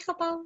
kapal.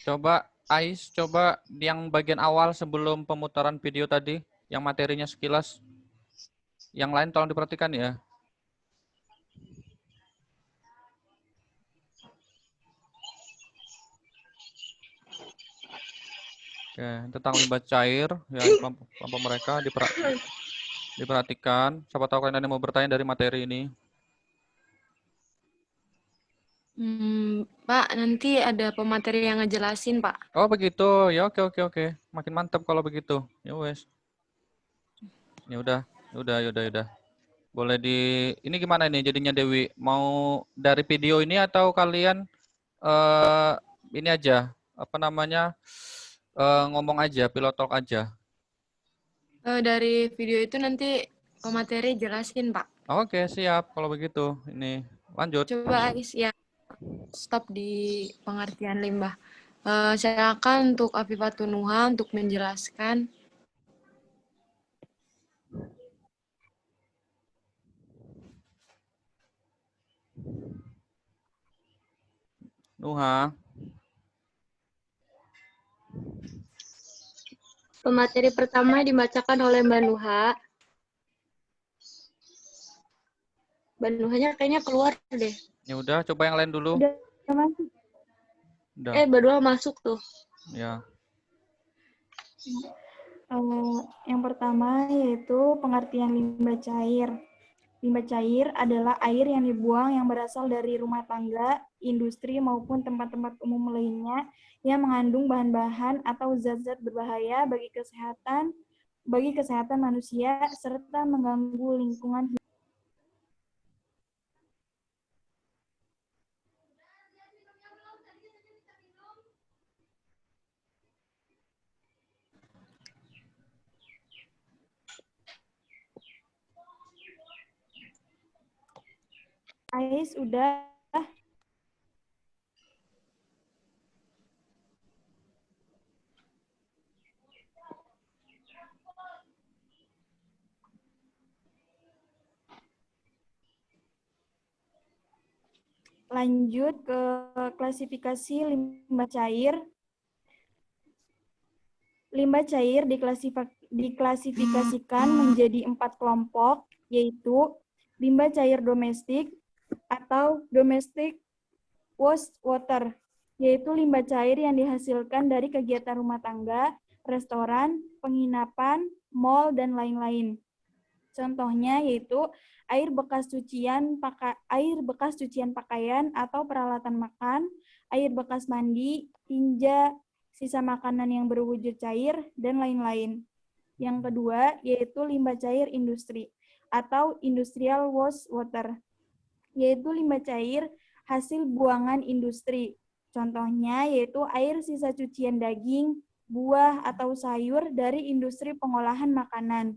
Coba Ais, coba yang bagian awal sebelum pemutaran video tadi, yang materinya sekilas. Yang lain tolong diperhatikan ya. Oke, tentang limbah cair, ya kelompok mereka diperhatikan. Siapa tahu kalian ada yang mau bertanya dari materi ini. Pak, nanti ada pemateri yang ngejelasin, Pak. Oh begitu, ya oke oke oke. Makin mantap kalau begitu. Ya wes. Ya udah, ya udah, ya udah, ya udah. Boleh di, ini gimana nih jadinya Dewi? Mau dari video ini atau kalian eh ini aja, apa namanya, ngomong aja, pilot talk aja? Dari video itu nanti pemateri jelasin, Pak. Oke, siap. Kalau begitu, ini lanjut. Coba Ais ya stop di pengertian limbah. Silakan untuk Afifah Nuha untuk menjelaskan. Nuha. Pemateri pertama dibacakan oleh Mbak Nuha. Mbak Nuhanya kayaknya keluar deh. Ya udah, coba yang lain dulu. Udah masuk. Udah. Mbak Nuha masuk tuh. Ya. Yang pertama yaitu pengertian limbah cair. Limbah cair adalah air yang dibuang yang berasal dari rumah tangga, industri, maupun tempat-tempat umum lainnya yang mengandung bahan-bahan atau zat-zat berbahaya bagi kesehatan manusia, serta mengganggu lingkungan hidup. Ais udah. Lanjut ke klasifikasi limbah cair. Limbah cair diklasifikasikan menjadi 4 kelompok, yaitu limbah cair domestik atau domestic wastewater, yaitu limbah cair yang dihasilkan dari kegiatan rumah tangga, restoran, penginapan, mal, dan lain-lain. Contohnya yaitu air bekas cucian pakaian atau peralatan makan, air bekas mandi, tinja, sisa makanan yang berwujud cair, dan lain-lain. Yang kedua yaitu limbah cair industri atau industrial wastewater, yaitu limbah cair hasil buangan industri. Contohnya yaitu air sisa cucian daging, buah, atau sayur dari industri pengolahan makanan,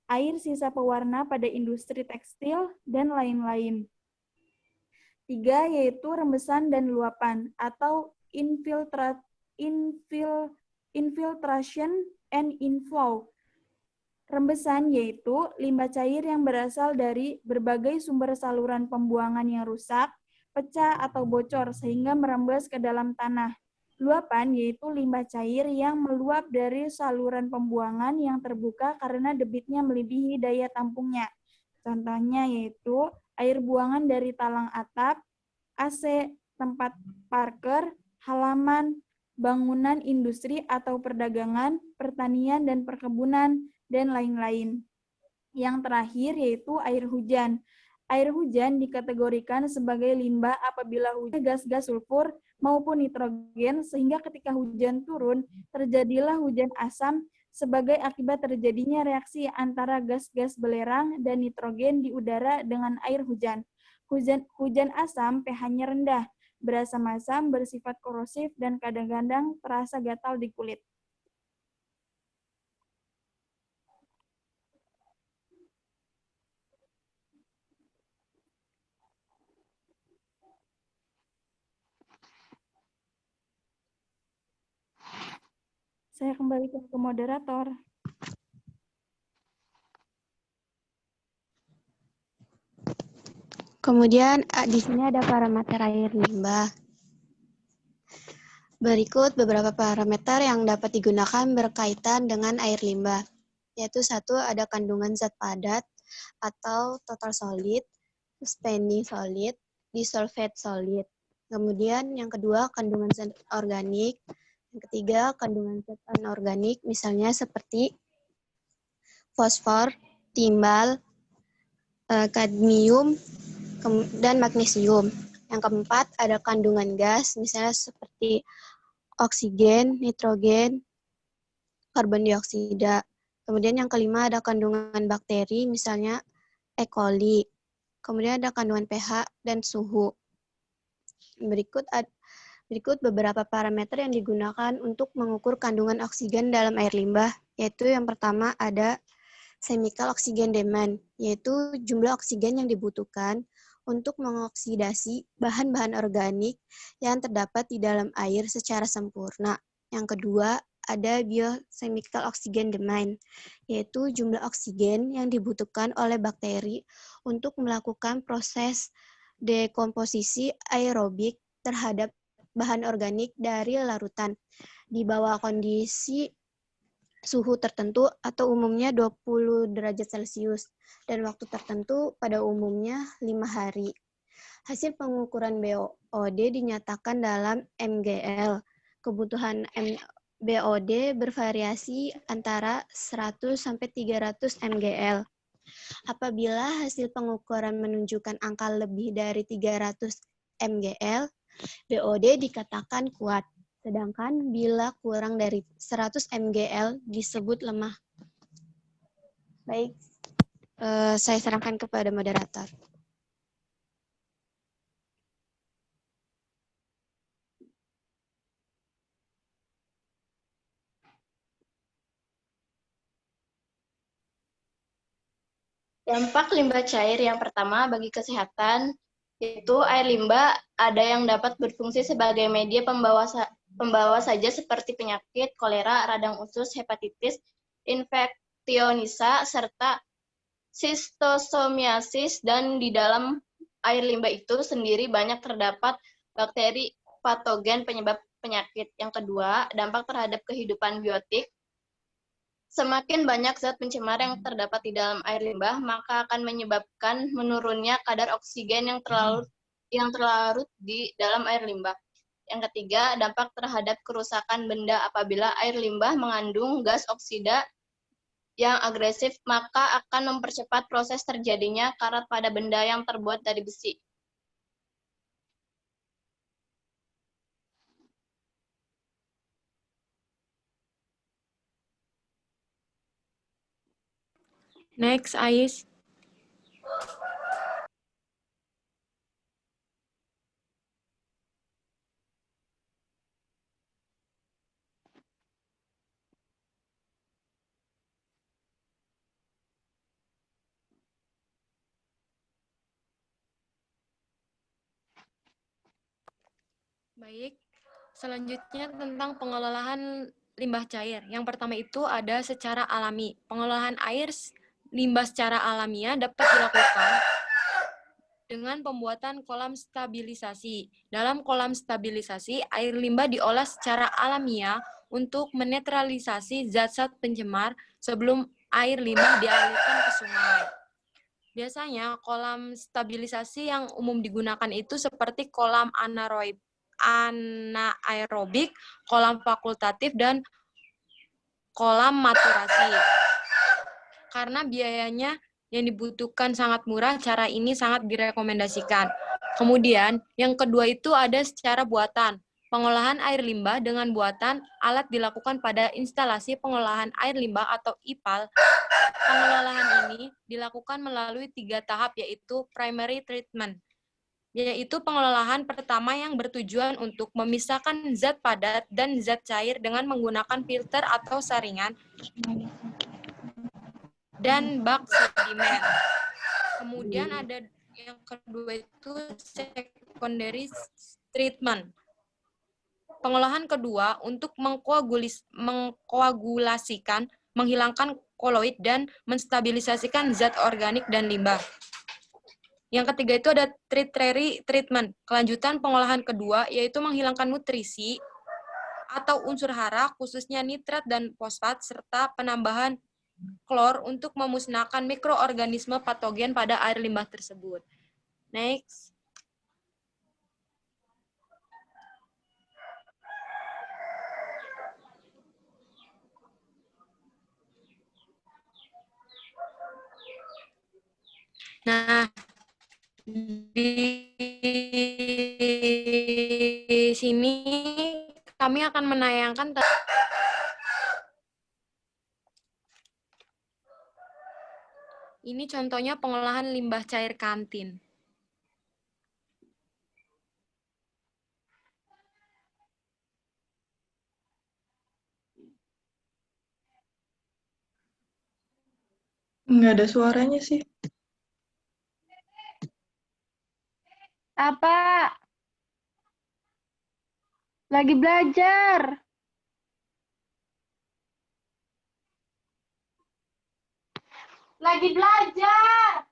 air sisa pewarna pada industri tekstil, dan lain-lain. 3 yaitu rembesan dan luapan atau infiltration and inflow. Rembesan yaitu limbah cair yang berasal dari berbagai sumber saluran pembuangan yang rusak, pecah, atau bocor sehingga merembes ke dalam tanah. Luapan yaitu limbah cair yang meluap dari saluran pembuangan yang terbuka karena debitnya melebihi daya tampungnya. Contohnya yaitu air buangan dari talang atap, AC, tempat parkir, halaman, bangunan industri atau perdagangan, pertanian dan perkebunan, dan lain-lain. Yang terakhir yaitu air hujan. Air hujan dikategorikan sebagai limbah apabila hujan gas-gas sulfur maupun nitrogen, sehingga ketika hujan turun, terjadilah hujan asam sebagai akibat terjadinya reaksi antara gas-gas belerang dan nitrogen di udara dengan air hujan. Hujan asam pH-nya rendah, berasam asam, bersifat korosif, dan kadang-kadang terasa gatal di kulit. Saya kembalikan ke moderator. Kemudian di sini ada parameter air limbah. Berikut beberapa parameter yang dapat digunakan berkaitan dengan air limbah, yaitu 1 ada kandungan zat padat atau total solid, suspending solid, dissolved solid. Kemudian yang kedua kandungan zat organik, yang ketiga kandungan zat anorganik, misalnya seperti fosfor, timbal, kadmium, dan magnesium. Yang keempat, ada kandungan gas, misalnya seperti oksigen, nitrogen, karbon dioksida. Kemudian yang kelima, ada kandungan bakteri, misalnya E. coli. Kemudian ada kandungan pH dan suhu. Berikut beberapa parameter yang digunakan untuk mengukur kandungan oksigen dalam air limbah, yaitu yang pertama ada chemical oxygen demand, yaitu jumlah oksigen yang dibutuhkan untuk mengoksidasi bahan-bahan organik yang terdapat di dalam air secara sempurna. Yang kedua, ada biochemical oxygen demand, yaitu jumlah oksigen yang dibutuhkan oleh bakteri untuk melakukan proses dekomposisi aerobik terhadap bahan organik dari larutan di bawah kondisi suhu tertentu atau umumnya 20 derajat Celcius dan waktu tertentu pada umumnya 5 hari. Hasil pengukuran BOD dinyatakan dalam mgl. Kebutuhan BOD bervariasi antara 100 sampai 300 mgl. Apabila hasil pengukuran menunjukkan angka lebih dari 300 mgl, BOD dikatakan kuat. Sedangkan bila kurang dari 100 mgl disebut lemah. Baik, saya serahkan kepada moderator. Dampak limbah cair yang pertama bagi kesehatan Yaitu air limbah ada yang dapat berfungsi sebagai media pembawa saja seperti penyakit, kolera, radang usus, hepatitis, infektionisa, serta sistosomiasis, dan di dalam air limbah itu sendiri banyak terdapat bakteri patogen penyebab penyakit. Yang kedua, dampak terhadap kehidupan biotik. Semakin banyak zat pencemar yang terdapat di dalam air limbah, maka akan menyebabkan menurunnya kadar oksigen yang terlarut di dalam air limbah. Yang ketiga, dampak terhadap kerusakan benda. Apabila air limbah mengandung gas oksida yang agresif, maka akan mempercepat proses terjadinya karat pada benda yang terbuat dari besi. Next, Ais. Baik, selanjutnya tentang pengelolaan limbah cair. Yang pertama itu ada secara alami. Pengolahan air limbah secara alamiah dapat dilakukan dengan pembuatan kolam stabilisasi. Dalam kolam stabilisasi, air limbah diolah secara alamiah untuk menetralisasi zat-zat pencemar sebelum air limbah dialirkan ke sungai. Biasanya kolam stabilisasi yang umum digunakan itu seperti kolam anaerobik, kolam fakultatif, dan kolam maturasi. Karena biayanya yang dibutuhkan sangat murah, cara ini sangat direkomendasikan. Kemudian, yang kedua itu ada secara buatan. Pengolahan air limbah dengan buatan alat dilakukan pada instalasi pengolahan air limbah atau IPAL. Pengelolaan ini dilakukan melalui 3 tahap, yaitu primary treatment, yaitu pengelolaan pertama yang bertujuan untuk memisahkan zat padat dan zat cair dengan menggunakan filter atau saringan dan bak sedimen. Kemudian ada yang kedua itu secondary treatment. Pengolahan kedua untuk mengkoagulasikan, menghilangkan koloid, dan menstabilisasikan zat organik dan limbah. Yang ketiga itu ada tertiary treatment. Kelanjutan pengolahan kedua yaitu menghilangkan nutrisi atau unsur hara, khususnya nitrat dan fosfat, serta penambahan klor untuk memusnahkan mikroorganisme patogen pada air limbah tersebut. Next. Nah, di sini kami akan menayangkan ini contohnya pengolahan limbah cair kantin. Nggak ada suaranya sih. Apa? Lagi belajar. Lagi belajar.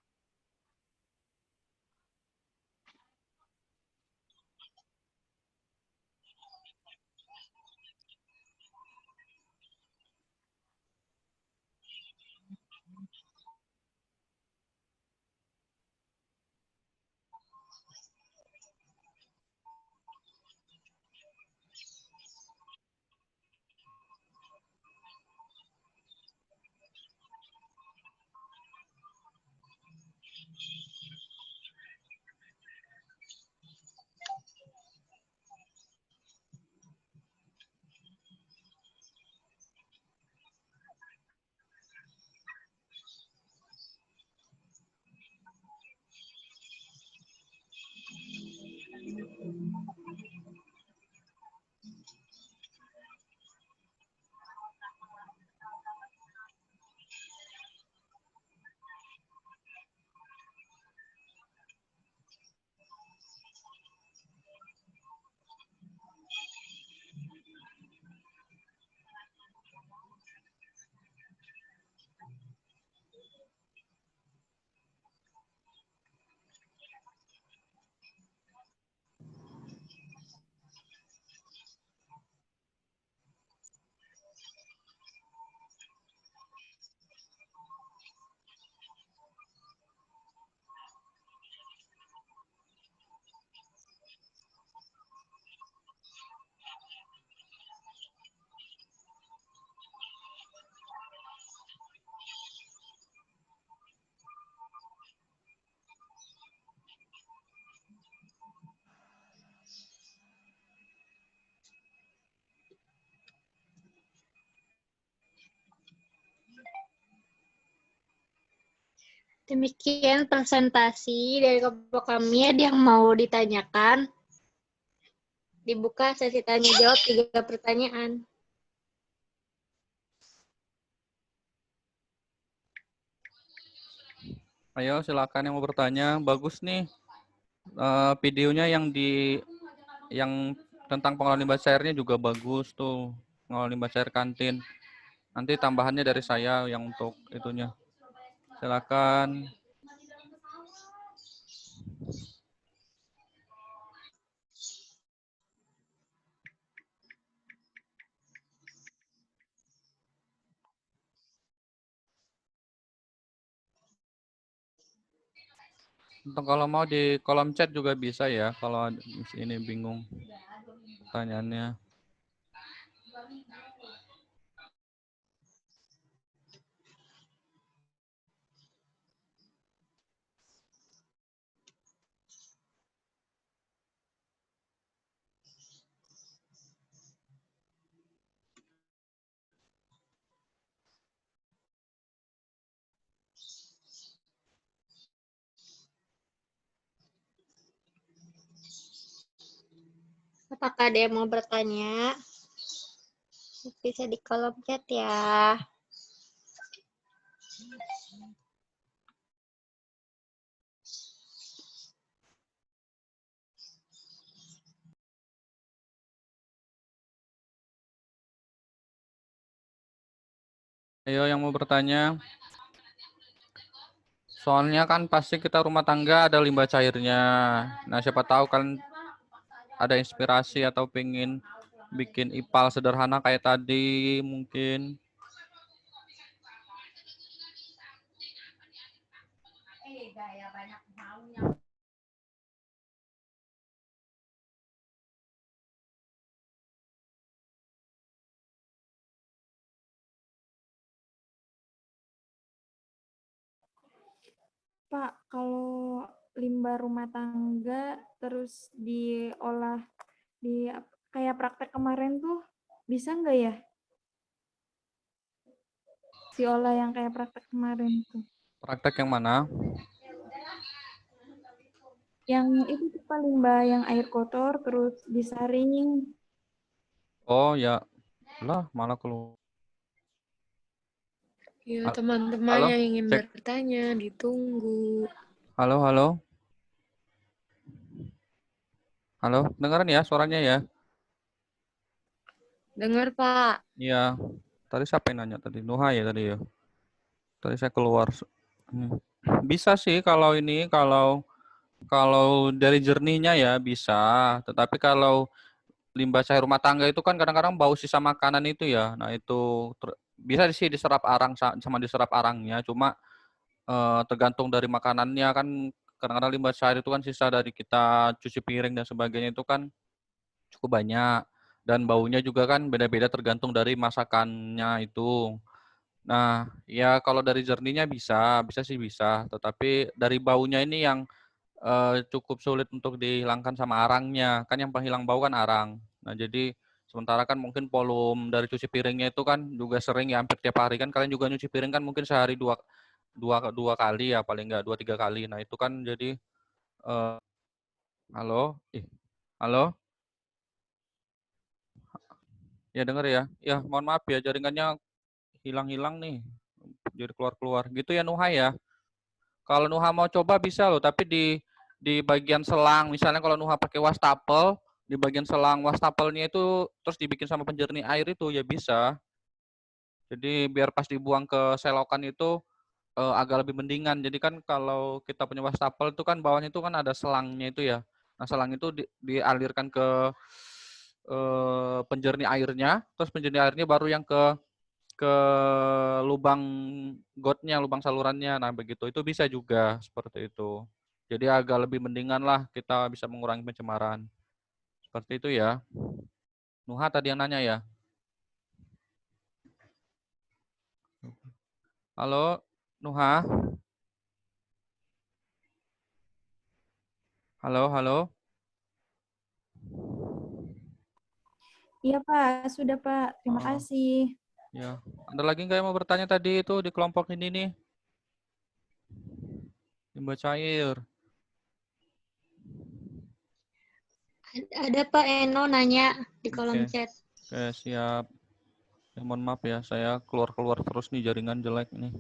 Demikian presentasi dari kelompok kami. Ada yang mau ditanyakan? Dibuka sesi tanya jawab 3 pertanyaan. Ayo silakan yang mau bertanya. Bagus nih videonya yang tentang pengolahan limbah cairnya juga bagus tuh. Pengolahan limbah cair kantin. Nanti tambahannya dari saya yang untuk itunya. Silakan. Untuk kalau mau di kolom chat juga bisa ya, kalau ini bingung pertanyaannya. Apakah ada yang mau bertanya? Bisa di kolom chat ya. Ayo yang mau bertanya. Soalnya kan pasti kita rumah tangga ada limbah cairnya. Nah, siapa tahu kan ada inspirasi atau pengen bikin IPAL sederhana kayak tadi mungkin. Pak, kalau limbah rumah tangga terus diolah di kayak praktek kemarin tuh bisa nggak ya? Diolah yang kayak praktek kemarin tuh. Praktek yang mana? Yang itu tuh Pak, limbah yang air kotor terus disaring. Oh ya, lah malah keluar. Ya, teman-teman Halo, yang ingin cek. bertanya, ditunggu. Halo, halo. Halo, dengeran ya suaranya ya? Dengar, Pak. Iya. Tadi siapa yang nanya tadi? Nuha ya tadi ya? Tadi saya keluar. Bisa sih kalau ini, kalau dari jernihnya ya bisa. Tetapi kalau limbah cair rumah tangga itu kan kadang-kadang bau sisa makanan itu ya. Nah itu bisa sih diserap arang sama diserap arangnya. Cuma tergantung dari makanannya kan kadang-kadang limbah cair itu kan sisa dari kita cuci piring dan sebagainya itu kan cukup banyak. Dan baunya juga kan beda-beda tergantung dari masakannya itu. Nah, ya kalau dari jernihnya bisa sih bisa. Tetapi dari baunya ini yang cukup sulit untuk dihilangkan sama arangnya. Kan yang penghilang bau kan arang. Nah, jadi sementara kan mungkin volume dari cuci piringnya itu kan juga sering ya hampir tiap hari kan kalian juga nyuci piring kan mungkin sehari dua kali ya paling enggak 2-3 kali. Nah, itu kan jadi halo? Halo? Ya dengar ya. Ya, mohon maaf ya jaringannya hilang-hilang nih. Jadi keluar-keluar. Gitu ya Nuha ya. Kalau Nuha mau coba bisa loh, tapi di bagian selang, misalnya kalau Nuha pakai wastafel, di bagian selang wastafelnya itu terus dibikin sama penjernih air itu ya bisa. Jadi biar pas dibuang ke selokan itu agak lebih mendingan. Jadi kan kalau kita punya wastafel itu kan bawahnya itu kan ada selangnya itu ya. Nah selang itu dialirkan ke penjernih airnya, terus penjernih airnya baru yang ke lubang gotnya, lubang salurannya. Nah, begitu. Itu bisa juga seperti itu. Jadi agak lebih mendingan lah kita bisa mengurangi pencemaran. Seperti itu ya. Nuha tadi yang nanya ya. Halo, Nuha. Halo, halo. Iya Pak, sudah Pak. Terima kasih. Ya, ada lagi nggak yang mau bertanya tadi itu di kelompok ini nih? Limbah cair. Ada Pak Eno nanya di kolom Oke. chat. Oke, siap. Ya, mohon maaf ya, saya keluar-keluar terus nih, jaringan jelek nih.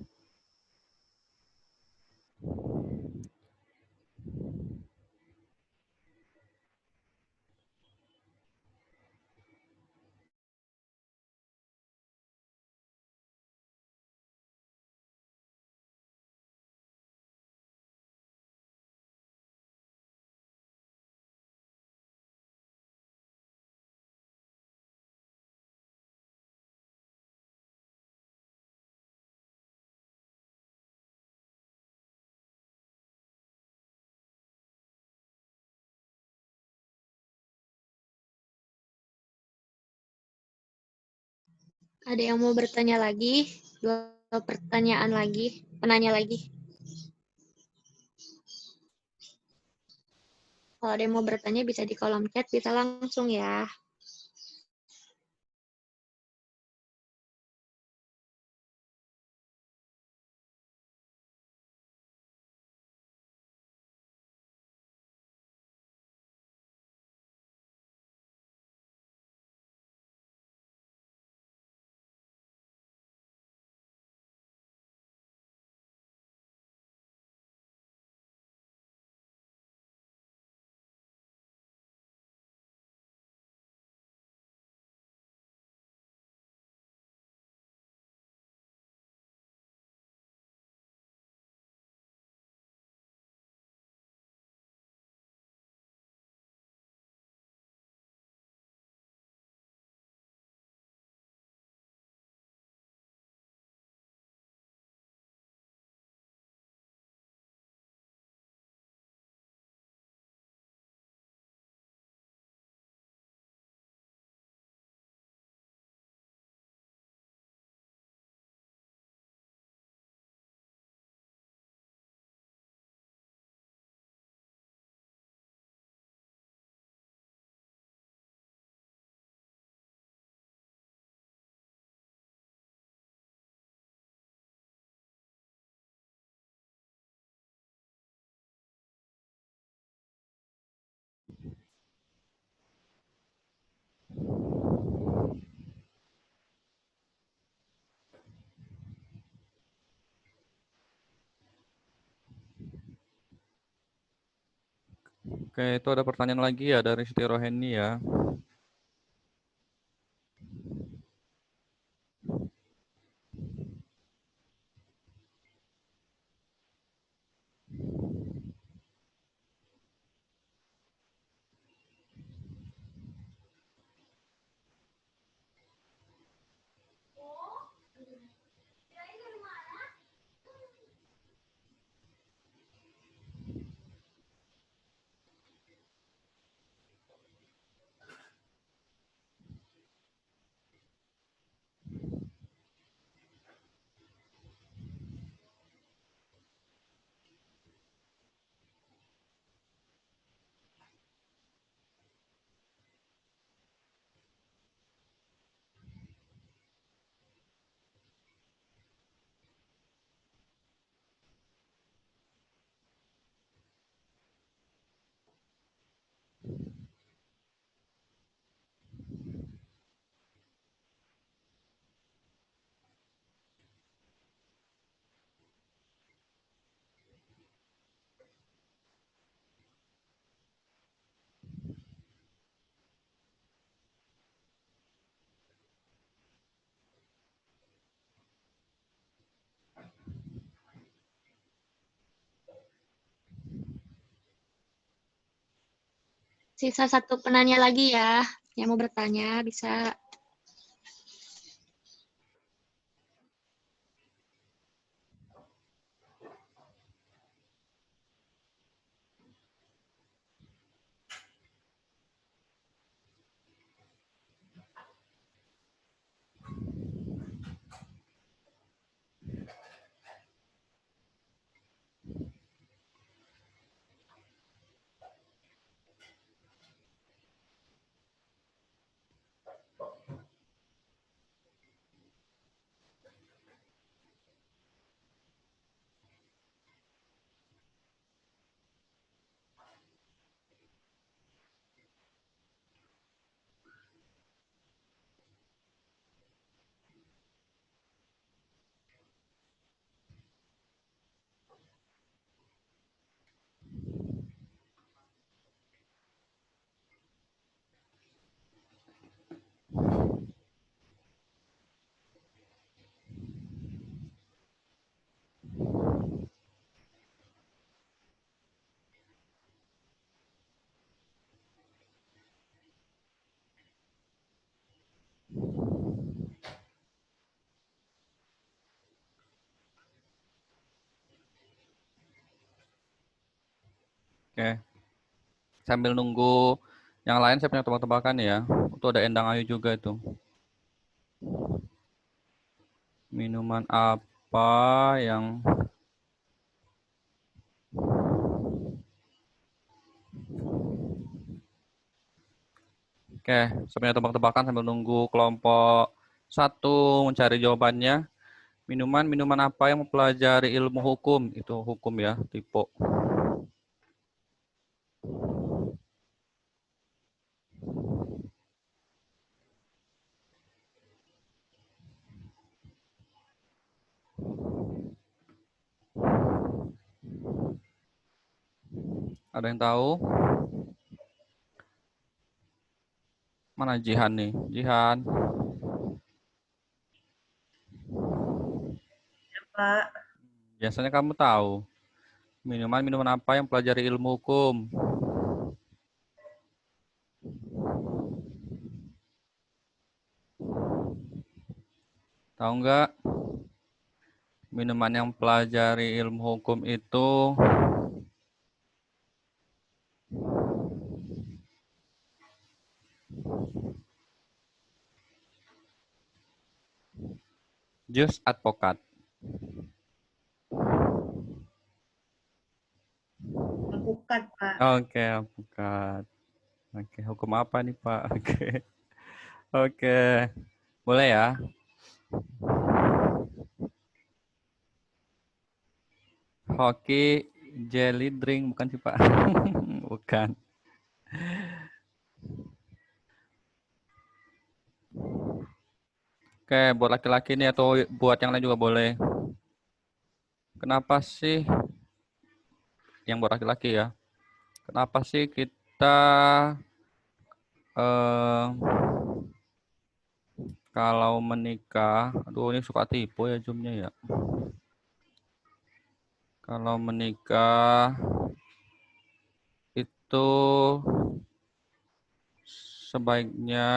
Ada yang mau bertanya lagi? Dua pertanyaan lagi. Penanya lagi. Kalau ada yang mau bertanya bisa di kolom chat, bisa langsung ya. Oke, itu ada pertanyaan lagi ya dari Siti Roheni ya. Sisa satu penanya lagi ya. Yang mau bertanya bisa. Oke. Sambil nunggu yang lain saya punya tebak-tebakan ya. Itu ada Endang Ayu juga itu. Minuman apa yang Oke, saya punya tebak-tebakan sambil nunggu kelompok 1 mencari jawabannya. Minuman apa yang mempelajari ilmu hukum? Itu hukum ya, tipe. Ada yang tahu? Mana Jihan nih? Jihan. Pak. Biasanya kamu tahu. Minuman apa yang pelajari ilmu hukum? Tahu nggak? Minuman yang pelajari ilmu hukum itu jus advokat. Bukan, Pak. Oke, advokat. Oke, hukum apa nih, Pak? Oke. Oke. Boleh ya? Hoki jelly drink bukan sih, Pak? Bukan. Oke, buat laki-laki nih atau buat yang lain juga boleh. Kenapa sih yang buat laki-laki ya? Kenapa sih kita kalau menikah, aduh ini suka tipu ya Zoom-nya ya. Kalau menikah itu sebaiknya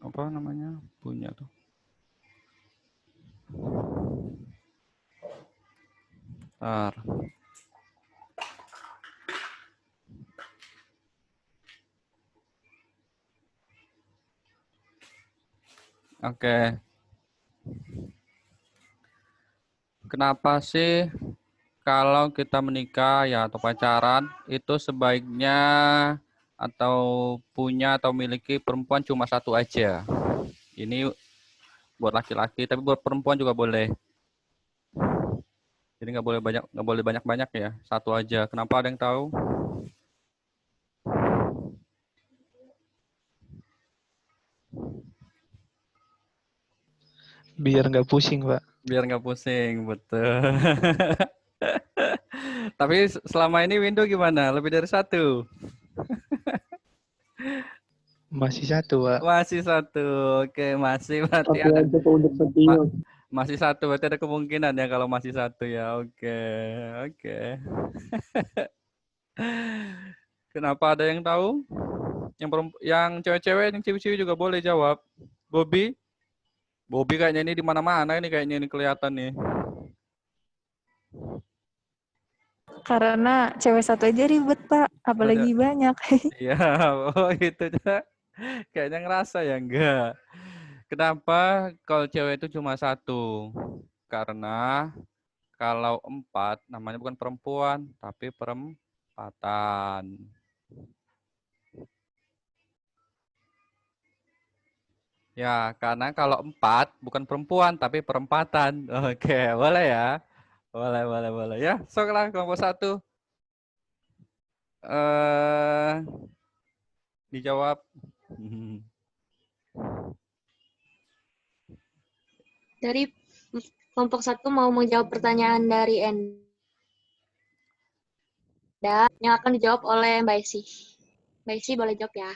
apa namanya? Punya tuh. Bentar. Oke. Kenapa sih kalau kita menikah ya atau pacaran itu sebaiknya atau punya atau miliki perempuan cuma satu aja? Ini buat laki-laki, tapi buat perempuan juga boleh. Jadi nggak boleh banyak-banyak ya, satu aja. Kenapa, ada yang tahu? Biar nggak pusing, Pak. Biar nggak pusing, betul. Tapi selama ini Windows gimana? Lebih dari satu? Masih satu, Pak. Masih satu. Oke, masih berarti Satu ada. aja Pak untuk setia. Masih satu, berarti ada kemungkinan ya kalau masih satu ya. Oke, oke. Kenapa, ada yang tahu? Yang cewek-cewek, yang cewek-cewek juga boleh jawab. Bobby? Bobby kayaknya ini di mana-mana ini, kayaknya ini kelihatan nih. Karena cewek satu aja ribet, Pak. Apalagi banyak. Iya, oh itu kayaknya ngerasa ya, enggak. Kenapa kalau cewek itu cuma satu? Karena kalau 4 namanya bukan perempuan, tapi perempatan. Ya, karena kalau 4 bukan perempuan, tapi perempatan. Oke, boleh ya? Boleh. Ya, soklah kelompok 1. Dijawab. Dari kelompok 1 mau menjawab pertanyaan dari Enda yang akan dijawab oleh Mbak Esi. Mbak Esi boleh jawab ya.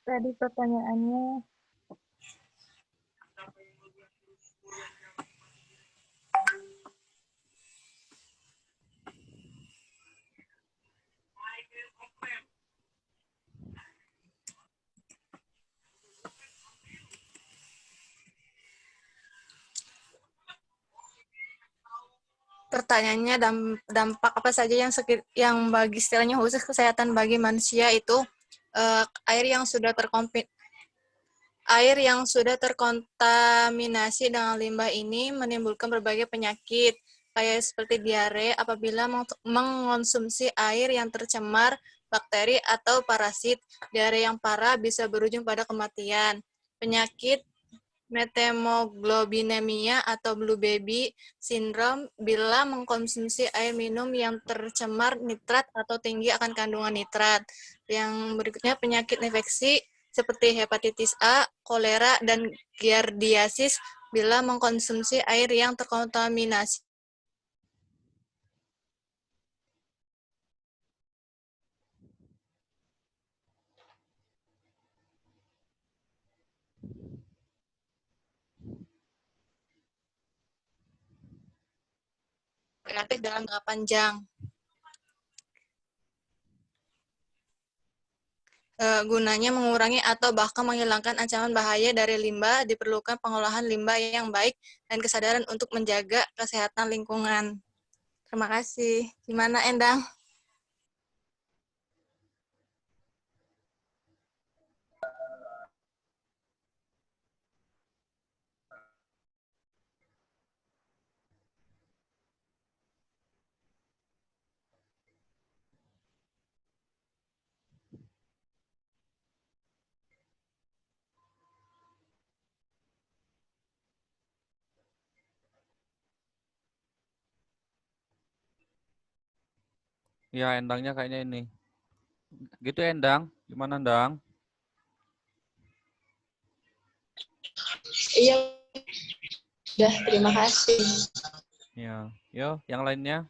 Tadi pertanyaannya pertanyaannya dampak apa saja yang bagi istilahnya khusus kesehatan bagi manusia itu air yang sudah terkontaminasi dengan limbah ini menimbulkan berbagai penyakit kayak seperti diare apabila mengonsumsi air yang tercemar bakteri atau parasit. Diare yang parah bisa berujung pada kematian. Penyakit metemoglobinemia atau blue baby syndrome bila mengkonsumsi air minum yang tercemar nitrat atau tinggi akan kandungan nitrat. Yang berikutnya penyakit infeksi seperti hepatitis A, kolera, dan giardiasis bila mengkonsumsi air yang terkontaminasi. Penyakit dalam jangka panjang. Gunanya mengurangi atau bahkan menghilangkan ancaman bahaya dari limbah, diperlukan pengolahan limbah yang baik dan kesadaran untuk menjaga kesehatan lingkungan. Terima kasih. Gimana, Endang? Ya, Endangnya kayaknya ini. Gitu Endang. Gimana, Endang? Iya, udah terima kasih. Ya, yo, yang lainnya.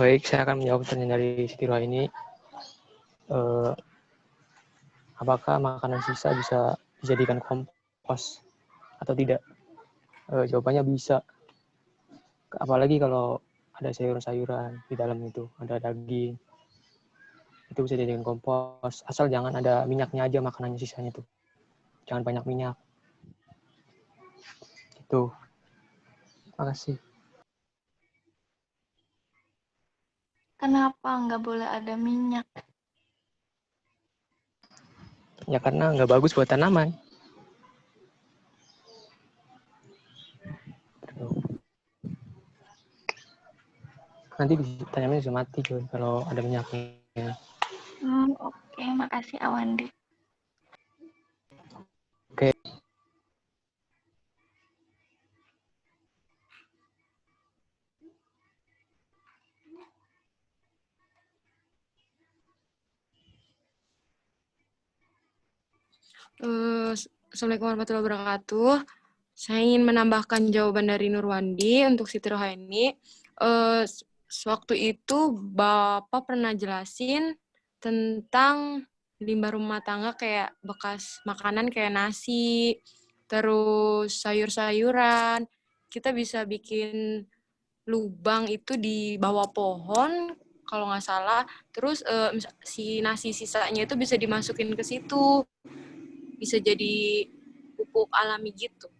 Baik, saya akan menjawab pertanyaan dari Siti Roha ini. Apakah makanan sisa bisa dijadikan kompos atau tidak? Jawabannya bisa. Apalagi kalau ada sayur-sayuran di dalam itu, ada daging. Itu bisa dijadikan kompos. Asal jangan ada minyaknya aja makanannya sisanya tuh. Jangan banyak minyak. Itu. Terima kasih. Kenapa nggak boleh ada minyak? Ya karena nggak bagus buat tanaman. Nanti tanamannya bisa mati coy kalau ada minyaknya. Oke, makasih Awandi. Oke. Assalamualaikum warahmatullahi wabarakatuh. Saya ingin menambahkan jawaban dari Nurwandi untuk Siti Rohaini. Sewaktu itu Bapak pernah jelasin tentang limbah rumah tangga kayak bekas makanan kayak nasi, terus sayur-sayuran. Kita bisa bikin lubang itu di bawah pohon kalau nggak salah. Terus si nasi sisanya itu bisa dimasukin ke situ. Bisa jadi pupuk alami gitu.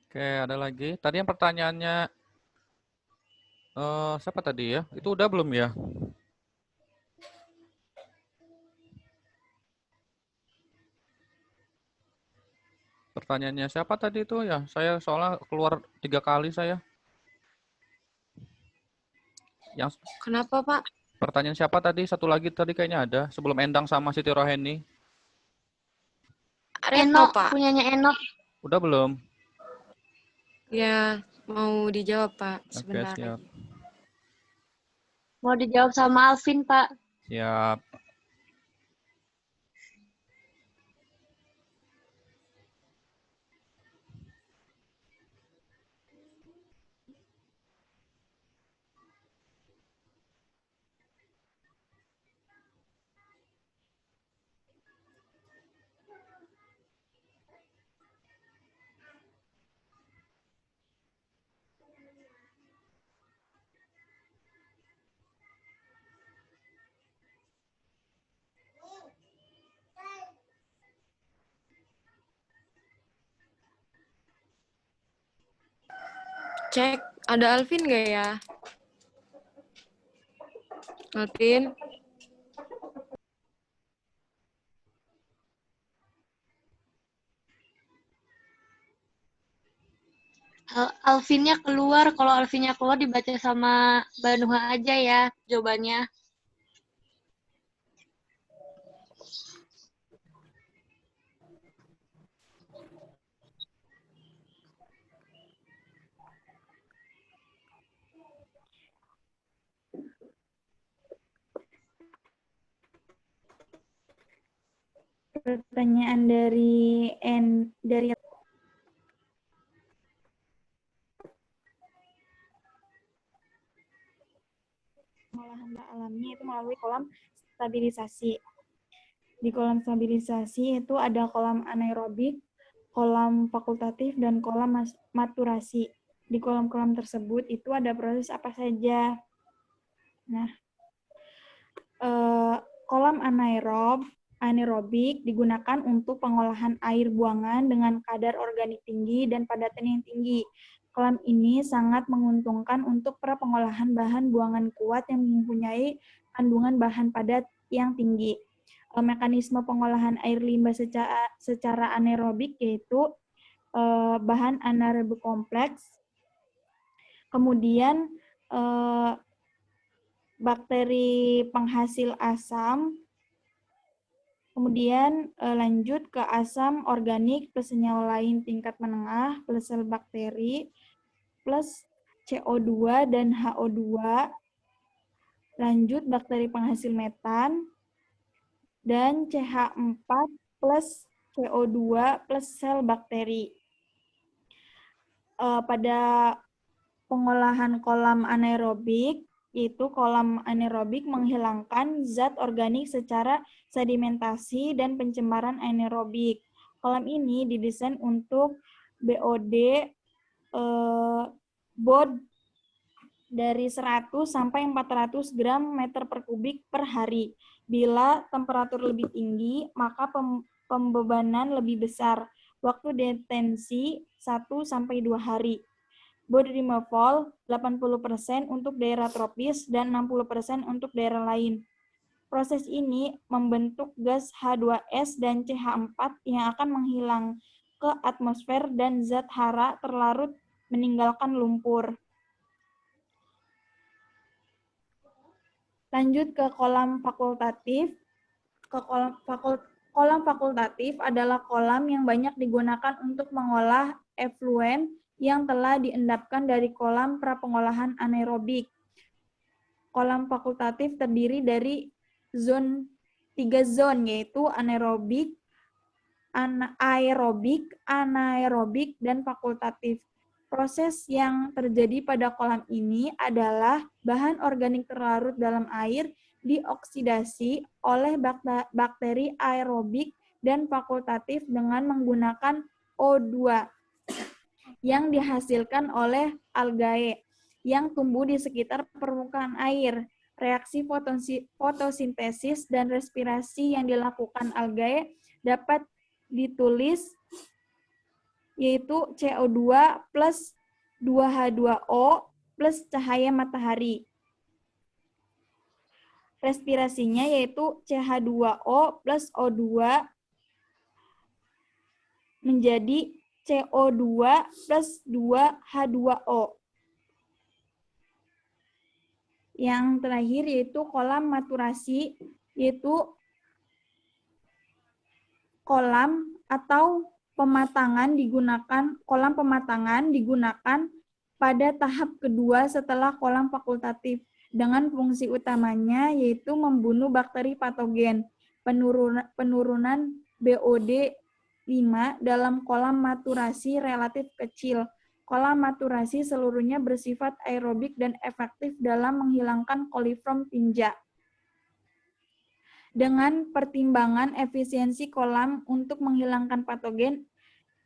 Oke, ada lagi. Tadi yang pertanyaannya siapa tadi ya? Itu udah belum ya? Pertanyaannya siapa tadi itu ya? Saya soalnya keluar 3 kali saya. Yang Kenapa, Pak? pertanyaan siapa tadi? Satu lagi tadi kayaknya ada sebelum Endang sama Siti Roheni. Enok, Pak. punyanya Enok. Udah belum? Ya, mau dijawab, Pak. Oke, Sebentar siap. lagi. Mau dijawab sama Alvin, Pak. Siap. cek ada Alvin nggak ya? Alvin? Alvinnya keluar. Kalau Alvinnya keluar dibaca sama Mbak Nuha aja ya jawabannya. Pertanyaan dari pengolahan alamnya itu melalui kolam stabilisasi. Di kolam stabilisasi itu ada kolam anaerobik, kolam fakultatif, dan kolam maturasi. Di kolam-kolam tersebut itu ada proses apa saja? Nah, kolam anaerobik digunakan untuk pengolahan air buangan dengan kadar organik tinggi dan padatan yang tinggi. Kolam ini sangat menguntungkan untuk pengolahan bahan buangan kuat yang mempunyai kandungan bahan padat yang tinggi. Mekanisme pengolahan air limbah secara anaerobik yaitu bahan anaerobik kompleks, kemudian bakteri penghasil asam, kemudian lanjut ke asam organik plus senyawa lain tingkat menengah plus sel bakteri plus CO2 dan HO2, lanjut bakteri penghasil metan, dan CH4 plus CO2 plus sel bakteri. Pada pengolahan kolam anaerobik, yaitu kolam anaerobik menghilangkan zat organik secara sedimentasi dan pencemaran anaerobik. Kolam ini didesain untuk BOD BOD dari 100 sampai 400 gram meter per kubik per hari. Bila temperatur lebih tinggi, maka pembebanan lebih besar. Waktu detensi 1 sampai 2 hari. Body removal 80% untuk daerah tropis dan 60% untuk daerah lain. Proses ini membentuk gas H2S dan CH4 yang akan menghilang ke atmosfer dan zat hara terlarut meninggalkan lumpur. Lanjut ke kolam fakultatif. Kolam fakultatif adalah kolam yang banyak digunakan untuk mengolah efluen yang telah diendapkan dari kolam prapengolahan anaerobik. Kolam fakultatif terdiri dari 3 zone, yaitu anaerobik, anaerobik, dan fakultatif. Proses yang terjadi pada kolam ini adalah bahan organik terlarut dalam air dioksidasi oleh bakteri aerobik dan fakultatif dengan menggunakan O2 yang dihasilkan oleh algae yang tumbuh di sekitar permukaan air. Reaksi fotosintesis dan respirasi yang dilakukan algae dapat ditulis yaitu CO2 plus 2H2O plus cahaya matahari. Respirasinya yaitu CH2O plus O2 menjadi CO2 plus 2H2O. Yang terakhir yaitu kolam maturasi, yaitu kolam pematangan digunakan pada tahap kedua setelah kolam fakultatif dengan fungsi utamanya yaitu membunuh bakteri patogen. Penurunan BOD 5 dalam kolam maturasi relatif kecil. Kolam maturasi seluruhnya bersifat aerobik dan efektif dalam menghilangkan koliform tinja. Dengan pertimbangan efisiensi kolam untuk menghilangkan patogen,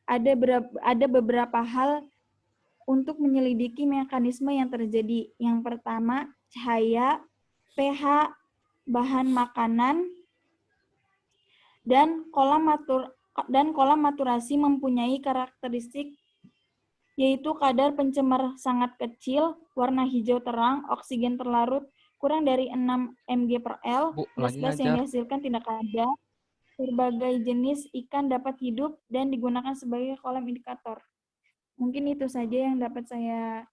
ada beberapa hal untuk menyelidiki mekanisme yang terjadi. Yang pertama, cahaya, pH, bahan makanan, dan kolam maturasi mempunyai karakteristik yaitu kadar pencemar sangat kecil, warna hijau terang, oksigen terlarut, kurang dari 6 mg per L, Bu, lagi gas-gas yang ngajar. dihasilkan tidak ada, berbagai jenis ikan dapat hidup dan digunakan sebagai kolam indikator. Mungkin itu saja yang dapat saya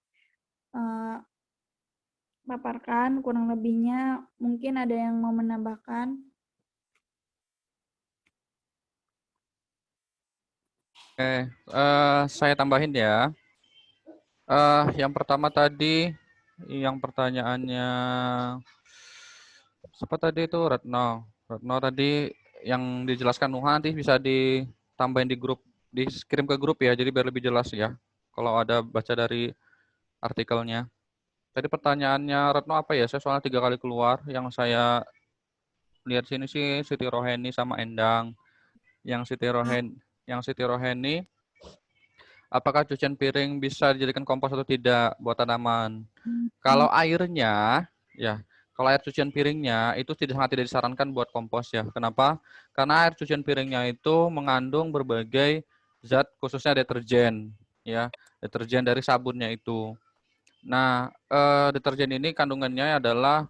paparkan, kurang lebihnya mungkin ada yang mau menambahkan. Oke, saya tambahin ya. Yang pertama tadi, yang pertanyaannya siapa tadi itu? Retno. Retno tadi yang dijelaskan Nuha nanti bisa ditambahin di grup, dikirim ke grup ya, jadi biar lebih jelas ya. Kalau ada baca dari artikelnya. Tadi pertanyaannya Retno apa ya? Saya soalnya 3 kali keluar. Yang saya lihat sini sih Siti Roheni sama Endang. Yang Siti Roheni, apakah cucian piring bisa dijadikan kompos atau tidak buat tanaman? Kalau airnya, ya, kalau air cucian piringnya itu sangat tidak disarankan buat kompos ya. Kenapa? Karena air cucian piringnya itu mengandung berbagai zat, khususnya deterjen, ya, deterjen dari sabunnya itu. Nah, deterjen ini kandungannya adalah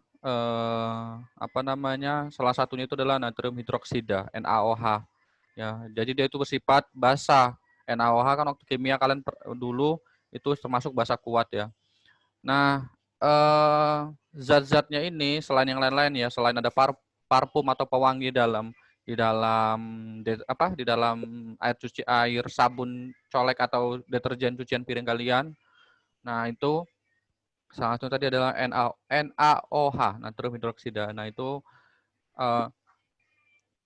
apa namanya? Salah satunya itu adalah natrium hidroksida (NaOH). Ya, jadi dia itu bersifat basa. NaOH kan waktu kimia kalian dulu itu termasuk basa kuat ya. Nah, zat-zatnya ini selain yang lain-lain ya, selain ada parfum atau pewangi di dalam air sabun colek atau deterjen cucian piring kalian. Nah, itu salah satu tadi adalah NaOH, natrium hidroksida. Nah, itu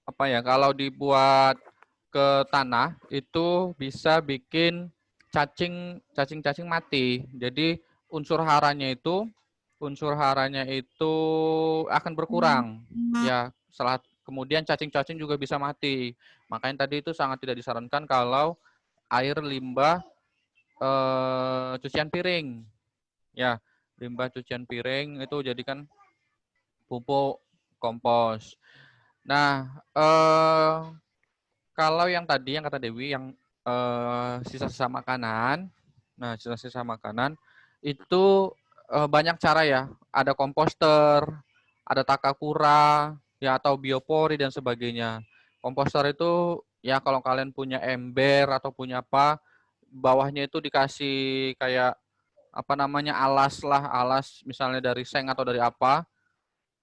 apa ya, kalau dibuat ke tanah itu bisa bikin cacing mati. Jadi unsur haranya itu akan berkurang. Ya, kemudian cacing-cacing juga bisa mati. Makanya tadi itu sangat tidak disarankan kalau air limbah cucian piring. Ya, limbah cucian piring itu jadikan pupuk kompos. Nah, kalau yang tadi yang kata Dewi yang sisa-sisa makanan, nah sisa-sisa makanan itu banyak cara ya. Ada komposter, ada takakura, ya atau biopori dan sebagainya. Komposter itu ya kalau kalian punya ember atau punya apa, bawahnya itu dikasih kayak apa namanya alas misalnya dari seng atau dari apa.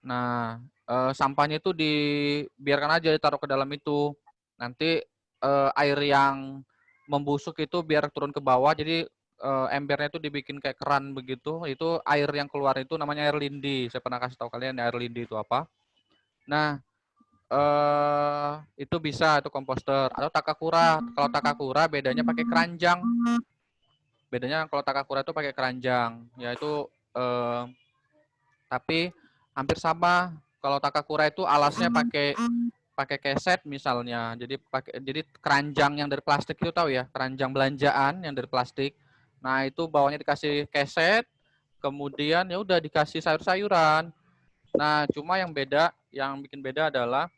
Nah, sampahnya itu dibiarkan aja ditaruh ke dalam itu. Nanti air yang membusuk itu biar turun ke bawah. Jadi embernya itu dibikin kayak keran begitu. Itu air yang keluar itu namanya air lindi. Saya pernah kasih tahu kalian air lindi itu apa. Nah, itu bisa itu komposter atau takakura. Kalau takakura bedanya pakai keranjang. Bedanya kalau takakura itu pakai keranjang. Yaitu tapi hampir sama. Kalau takakura itu alasnya pakai keset misalnya. Jadi keranjang yang dari plastik itu tahu ya, keranjang belanjaan yang dari plastik. Nah, itu bawahnya dikasih keset, kemudian ya udah dikasih sayur-sayuran. Nah, cuma yang bikin beda adalah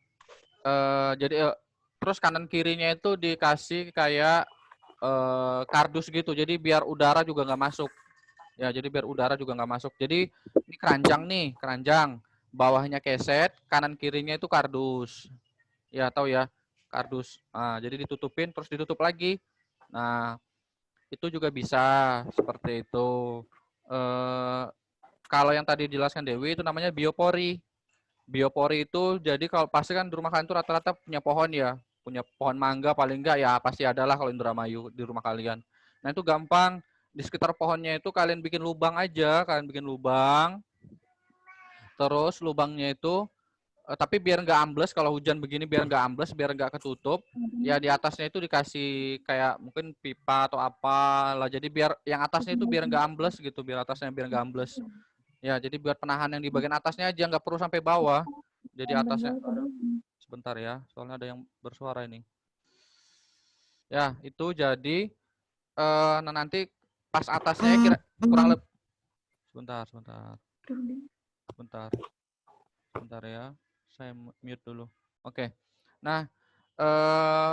terus kanan kirinya itu dikasih kayak kardus gitu. Jadi biar udara juga nggak masuk. Ya, jadi biar udara juga nggak masuk. Jadi ini keranjang. Bawahnya keset, kanan kirinya itu kardus. Ya, tahu ya, kardus. Nah, jadi ditutupin, terus ditutup lagi. Nah, itu juga bisa seperti itu. Kalau yang tadi dijelaskan Dewi itu namanya biopori. Biopori itu jadi kalau pasti kan di rumah kalian itu rata-rata punya pohon ya. Punya pohon mangga paling enggak ya pasti adalah kalau Indramayu di rumah kalian. Nah, itu gampang. Di sekitar pohonnya itu kalian bikin lubang aja, terus lubangnya itu tapi biar nggak ambles, kalau hujan begini biar nggak ambles, biar nggak ketutup, ya di atasnya itu dikasih kayak mungkin pipa atau apa lah, jadi biar yang atasnya itu biar nggak ambles gitu, biar nggak ambles. Ya, jadi buat penahan yang di bagian atasnya aja, nggak perlu sampai bawah. Jadi atasnya, sebentar ya, soalnya ada yang bersuara ini. Ya, itu jadi nah nanti pas atasnya kurang lebih sebentar ya, saya mute dulu. Oke. Nah,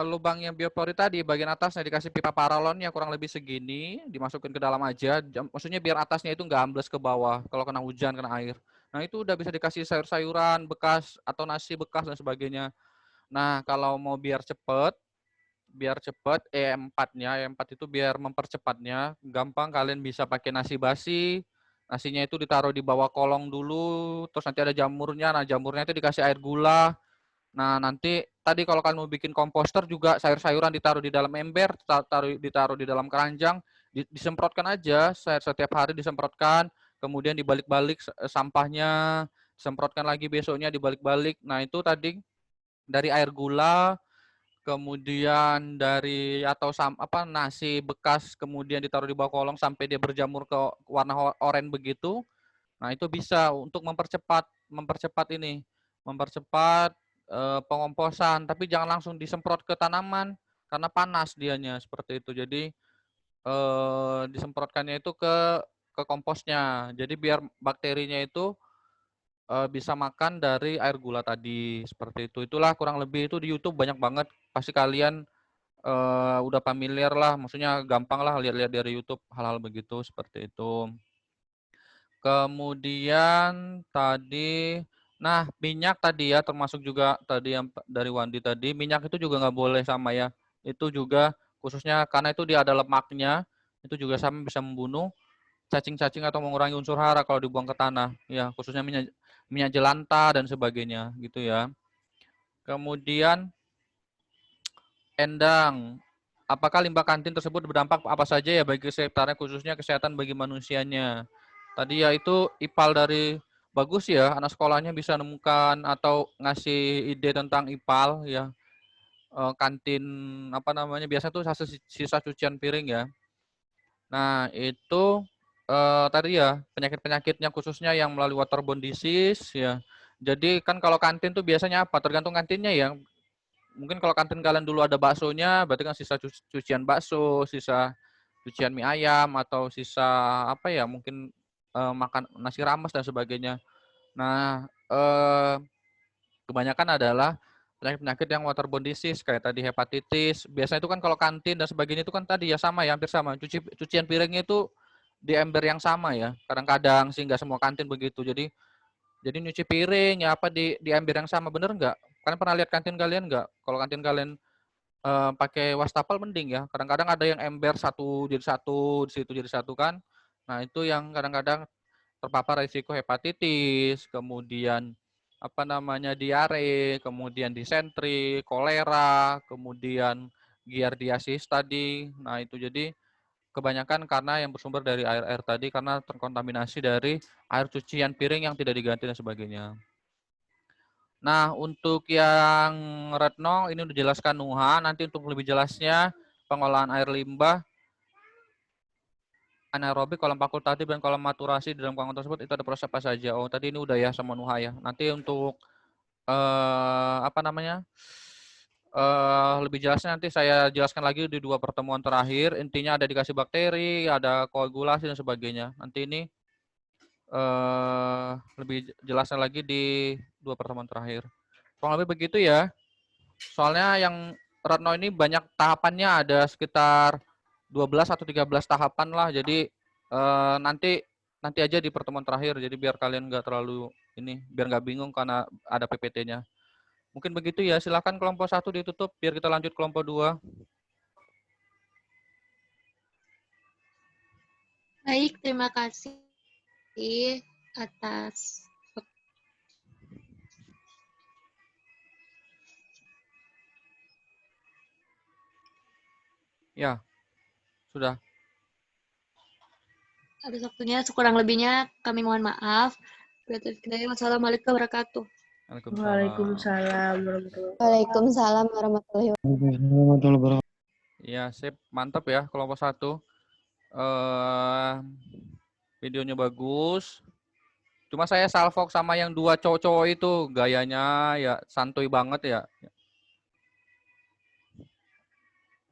lubangnya biopori tadi, bagian atasnya dikasih pipa paralonnya kurang lebih segini, dimasukin ke dalam aja. Maksudnya biar atasnya itu nggak ambles ke bawah kalau kena hujan, kena air. Nah itu udah bisa dikasih sayur-sayuran bekas atau nasi bekas dan sebagainya. Nah kalau mau biar cepet E4-nya, E4 itu biar mempercepatnya, gampang kalian bisa pakai nasi basi. Nasinya itu ditaruh di bawah kolong dulu, terus nanti ada jamurnya. Nah jamurnya itu dikasih air gula. Nah, nanti tadi kalau kalian mau bikin komposter juga sayur-sayuran ditaruh di dalam ember, ditaruh di dalam keranjang, disemprotkan aja setiap hari disemprotkan, kemudian dibalik-balik sampahnya, semprotkan lagi besoknya dibalik-balik. Nah, itu tadi dari air gula, kemudian dari atau nasi bekas kemudian ditaruh di bawah kolong sampai dia berjamur ke warna oranye begitu. Nah, itu bisa untuk mempercepat pengomposan, tapi jangan langsung disemprot ke tanaman karena panas dianya seperti itu. Jadi disemprotkannya itu ke komposnya. Jadi biar bakterinya itu bisa makan dari air gula tadi seperti itu. Itulah kurang lebih itu di YouTube banyak banget. Pasti kalian udah familiar lah, maksudnya gampang lah lihat-lihat dari YouTube hal-hal begitu seperti itu. Kemudian tadi, nah minyak tadi ya termasuk juga tadi yang dari Wandi tadi, minyak itu juga nggak boleh sama ya. Itu juga khususnya karena itu dia ada lemaknya, itu juga sama bisa membunuh cacing-cacing atau mengurangi unsur hara kalau dibuang ke tanah. Ya khususnya minyak jelantah dan sebagainya gitu ya. Kemudian endang. Apakah limbah kantin tersebut berdampak apa saja ya bagi sekitarnya khususnya kesehatan bagi manusianya? Tadi ya itu IPAL dari bagus ya, anak sekolahnya bisa nemukan atau ngasih ide tentang IPAL ya. Kantin apa namanya biasa tuh sisa cucian piring ya. Nah, itu tadi ya penyakit-penyakitnya khususnya yang melalui waterborne disease ya. Jadi kan kalau kantin tuh biasanya apa? Tergantung kantinnya ya. Mungkin kalau kantin kalian dulu ada baksonya, berarti kan sisa cucian bakso, sisa cucian mie ayam atau sisa apa ya? Mungkin makan nasi rames dan sebagainya. Nah, kebanyakan adalah penyakit-penyakit yang waterborne disease kayak tadi hepatitis. Biasanya itu kan kalau kantin dan sebagainya itu kan tadi ya sama ya, hampir sama. Cucian piringnya itu di ember yang sama ya. Kadang-kadang sih nggak semua kantin begitu. Jadi nyuci piring ya apa di ember yang sama, bener nggak? Kalian pernah lihat kantin kalian nggak? Kalau kantin kalian pakai wastafel mending ya. Kadang-kadang ada yang ember satu jadi satu, di situ jadi satu kan. Nah itu yang kadang-kadang terpapar risiko hepatitis, kemudian apa namanya diare, kemudian disentri, kolera, kemudian giardiasis tadi. Nah itu jadi kebanyakan karena yang bersumber dari air tadi karena terkontaminasi dari air cucian piring yang tidak diganti dan sebagainya. Nah, untuk yang Retno ini udah jelaskan Nuha. Nanti untuk lebih jelasnya pengolahan air limbah anaerobik, kolam fakultatif dan kolam maturasi di dalam kolam tersebut itu ada proses apa saja? Oh, tadi ini udah ya sama Nuha ya. Nanti untuk apa namanya? Lebih jelasnya nanti saya jelaskan lagi di 2 pertemuan terakhir. Intinya ada dikasih bakteri, ada koagulasi dan sebagainya. Nanti ini lebih jelasnya lagi di 2 pertemuan terakhir. Kurang lebih begitu ya. Soalnya yang Retno ini banyak tahapannya, ada sekitar 12 atau 13 tahapan lah. Jadi nanti aja di pertemuan terakhir. Jadi biar kalian nggak terlalu biar nggak bingung karena ada PPT-nya. Mungkin begitu ya. Silakan kelompok 1 ditutup biar kita lanjut kelompok 2. Baik, terima kasih atas Ya, sudah. atas waktunya. Sekurang lebihnya kami mohon maaf. Wassalamualaikum warahmatullahi wabarakatuh. Waalaikumsalam Waalaikumsalam warahmatullahi wabarakatuh. Ya, sip. Mantap ya kelompok 1. Videonya bagus. Cuma saya salfok sama yang 2 cowok-cowok itu gayanya ya santuy banget ya.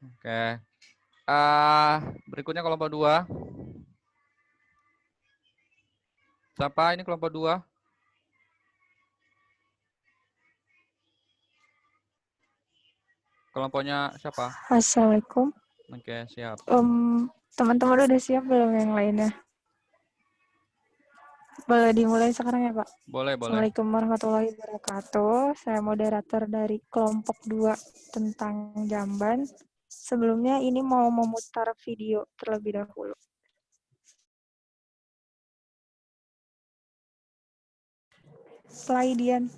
Oke. Berikutnya kelompok 2. Siapa ini kelompok 2? Kelompoknya siapa? Assalamualaikum. Oke, siap. Teman-teman udah siap belum yang lainnya? Boleh dimulai sekarang ya, Pak? Boleh, boleh. Assalamualaikum warahmatullahi wabarakatuh. Saya moderator dari kelompok 2 tentang jamban. Sebelumnya ini mau memutar video terlebih dahulu. Slide, Dian.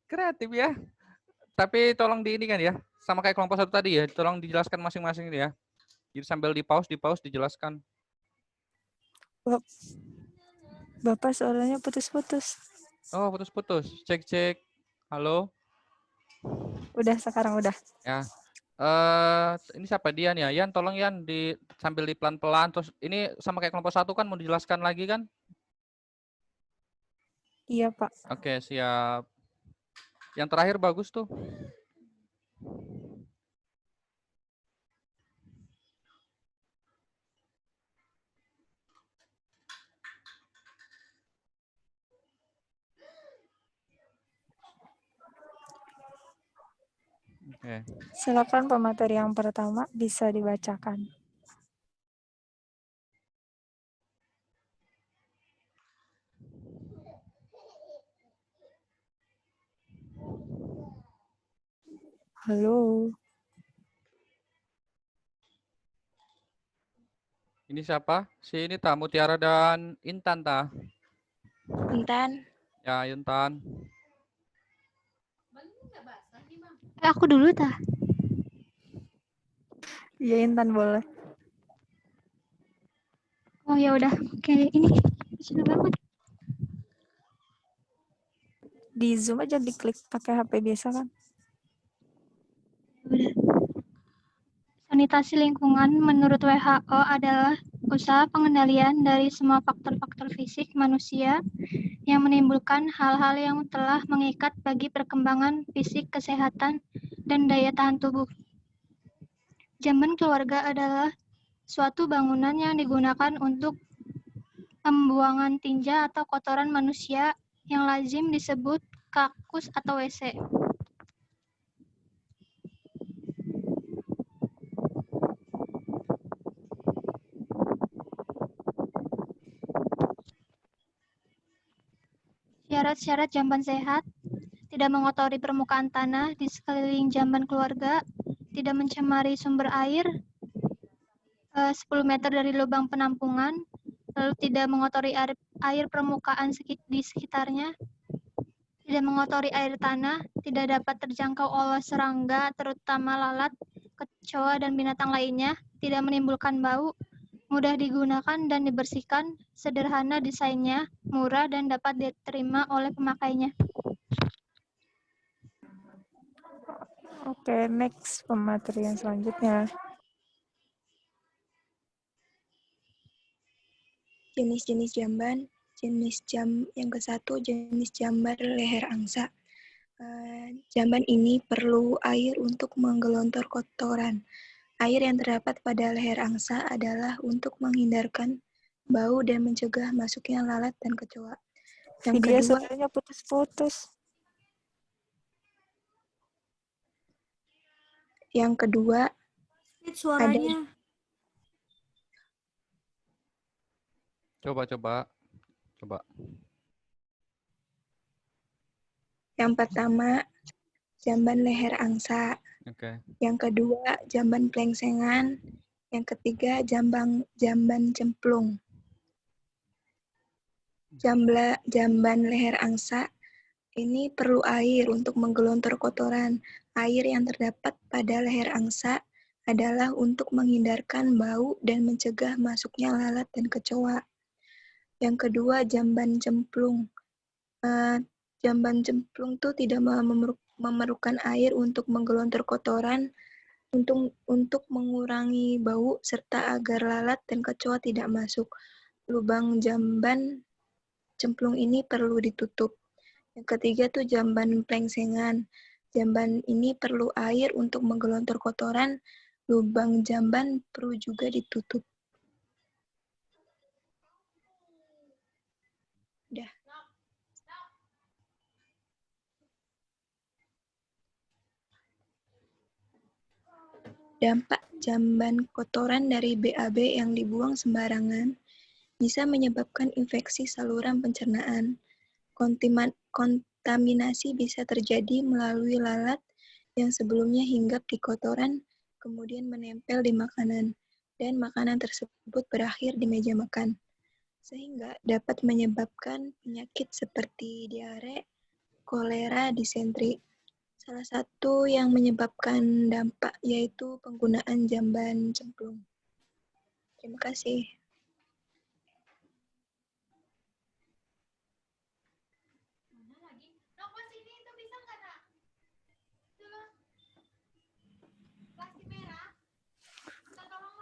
Kreatif ya. Tapi tolong di ini kan ya, sama kayak kelompok 1 tadi ya, tolong dijelaskan masing-masing ya. Jadi sambil di pause dijelaskan. Bapak suaranya putus-putus. Oh, putus-putus. Cek. Halo. Udah, sekarang udah. Ya. Ini siapa Dian ya? Yan, tolong Yan sambil di pelan-pelan. Terus ini sama kayak kelompok 1 kan mau dijelaskan lagi kan? Iya, Pak. Oke, siap. Yang terakhir bagus tuh. Oke. Silakan pemateri yang pertama bisa dibacakan. Halo. Ini siapa? Si ini Mutiara dan Intan ta? Intan. Ya, Intan. Aku dulu tah. Iya, Intan boleh. Oh ya udah. Oke, ini sudah banget. Di Zoom aja diklik pakai HP biasa kan? Udah. Sanitasi lingkungan menurut WHO adalah usaha pengendalian dari semua faktor-faktor fisik manusia yang menimbulkan hal-hal yang telah mengikat bagi perkembangan fisik, kesehatan, dan daya tahan tubuh. Jamban keluarga adalah suatu bangunan yang digunakan untuk pembuangan tinja atau kotoran manusia yang lazim disebut kakus atau WC. Syarat-syarat jamban sehat: tidak mengotori permukaan tanah di sekeliling jamban keluarga, tidak mencemari sumber air 10 meter dari lubang penampungan, lalu tidak mengotori air permukaan di sekitarnya, tidak mengotori air tanah, tidak dapat terjangkau oleh serangga terutama lalat, kecoa, dan binatang lainnya, tidak menimbulkan bau, mudah digunakan dan dibersihkan, sederhana desainnya, murah, dan dapat diterima oleh pemakainya. Oke, next pemateri yang selanjutnya. Jenis-jenis jamban. Yang ke-1, jenis jamban leher angsa. Jamban ini perlu air untuk menggelontor kotoran. Air yang terdapat pada leher angsa adalah untuk menghindarkan bau dan mencegah masuknya lalat dan kecoa. Video suaranya putus-putus. Yang kedua, suaranya. Coba. Yang pertama, jamban leher angsa. Oke. Yang kedua, jamban plengsengan. Yang ketiga, jamban cemplung. Jamban leher angsa ini perlu air untuk menggelontor kotoran. Air yang terdapat pada leher angsa adalah untuk menghindarkan bau dan mencegah masuknya lalat dan kecoa. Yang kedua, jamban cemplung. Jamban cemplung itu tidak memerlukan air untuk menggelontor kotoran, untuk mengurangi bau serta agar lalat dan kecoa tidak masuk. Lubang jamban cemplung ini perlu ditutup. Yang ketiga tuh jamban plengsengan. Jamban ini perlu air untuk menggelontor kotoran. Lubang jamban perlu juga ditutup. Udah. Dampak jamban kotoran dari BAB yang dibuang sembarangan bisa menyebabkan infeksi saluran pencernaan. Kontaminasi bisa terjadi melalui lalat yang sebelumnya hinggap di kotoran, kemudian menempel di makanan, dan makanan tersebut berakhir di meja makan, sehingga dapat menyebabkan penyakit seperti diare, kolera, disentri. Salah satu yang menyebabkan dampak yaitu penggunaan jamban cemplung. Terima kasih.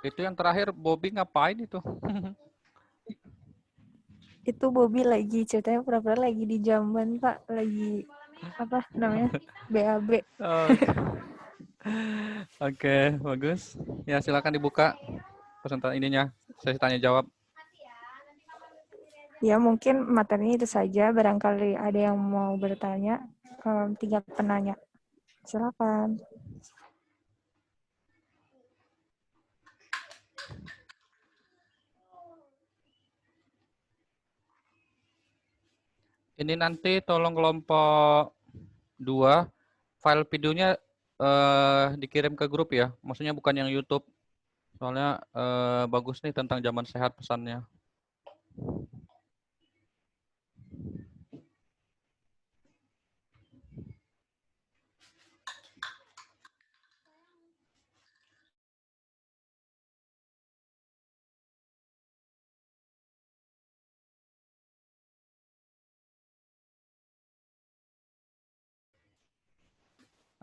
Itu yang terakhir Bobby ngapain itu? Itu Bobby lagi ceritanya pura-pura lagi di Jamban, Pak. Lagi apa namanya? BAB. Oke, bagus. Ya, silakan dibuka presentasi ininya. Sesi tanya jawab. Ya, mungkin materinya itu saja. Barangkali ada yang mau bertanya. 3 penanya. Silakan. Ini nanti tolong kelompok 2 file videonya dikirim ke grup ya. Maksudnya bukan yang YouTube. Soalnya bagus nih tentang zaman sehat pesannya.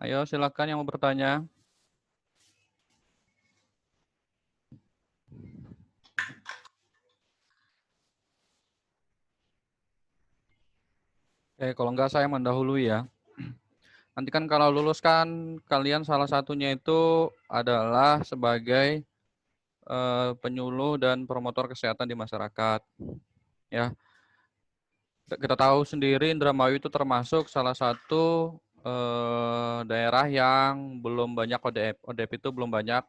Ayo silakan yang mau bertanya. Oke, kalau enggak saya mendahului ya. Nanti kan kalau lulus kan kalian salah satunya itu adalah sebagai penyuluh dan promotor kesehatan di masyarakat. Ya, kita tahu sendiri Indramayu itu termasuk salah satu daerah yang belum banyak ODP. ODP itu belum banyak,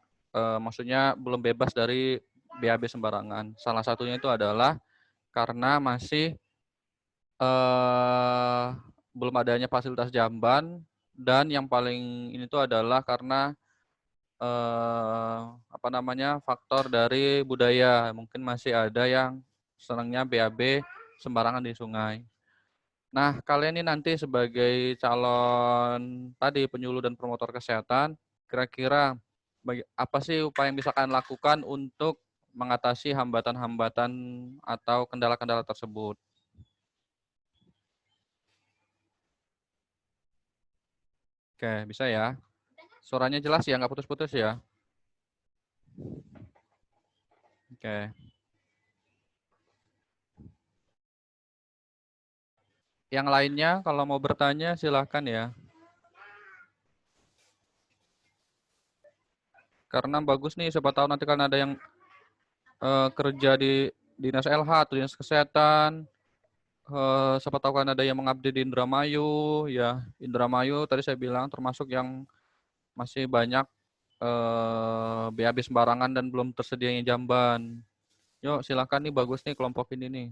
maksudnya belum bebas dari BAB sembarangan. Salah satunya itu adalah karena masih belum adanya fasilitas jamban, dan yang paling ini tuh adalah karena apa namanya, faktor dari budaya. Mungkin masih ada yang senangnya BAB sembarangan di sungai. Nah, kalian ini nanti sebagai calon tadi penyuluh dan promotor kesehatan, kira-kira apa sih upaya yang bisa kalian lakukan untuk mengatasi hambatan-hambatan atau kendala-kendala tersebut? Oke, bisa ya. Suaranya jelas ya, nggak putus-putus ya. Oke. Yang lainnya kalau mau bertanya silahkan ya. Karena bagus nih, siapa tahu nanti kan ada yang kerja di dinas LH atau dinas kesehatan. Siapa tahu kan ada yang mengabdi di Indramayu, ya. Indramayu tadi saya bilang termasuk yang masih banyak BAB sembarangan dan belum tersedianya jamban. Yuk silakan nih, bagus nih kelompok ini nih.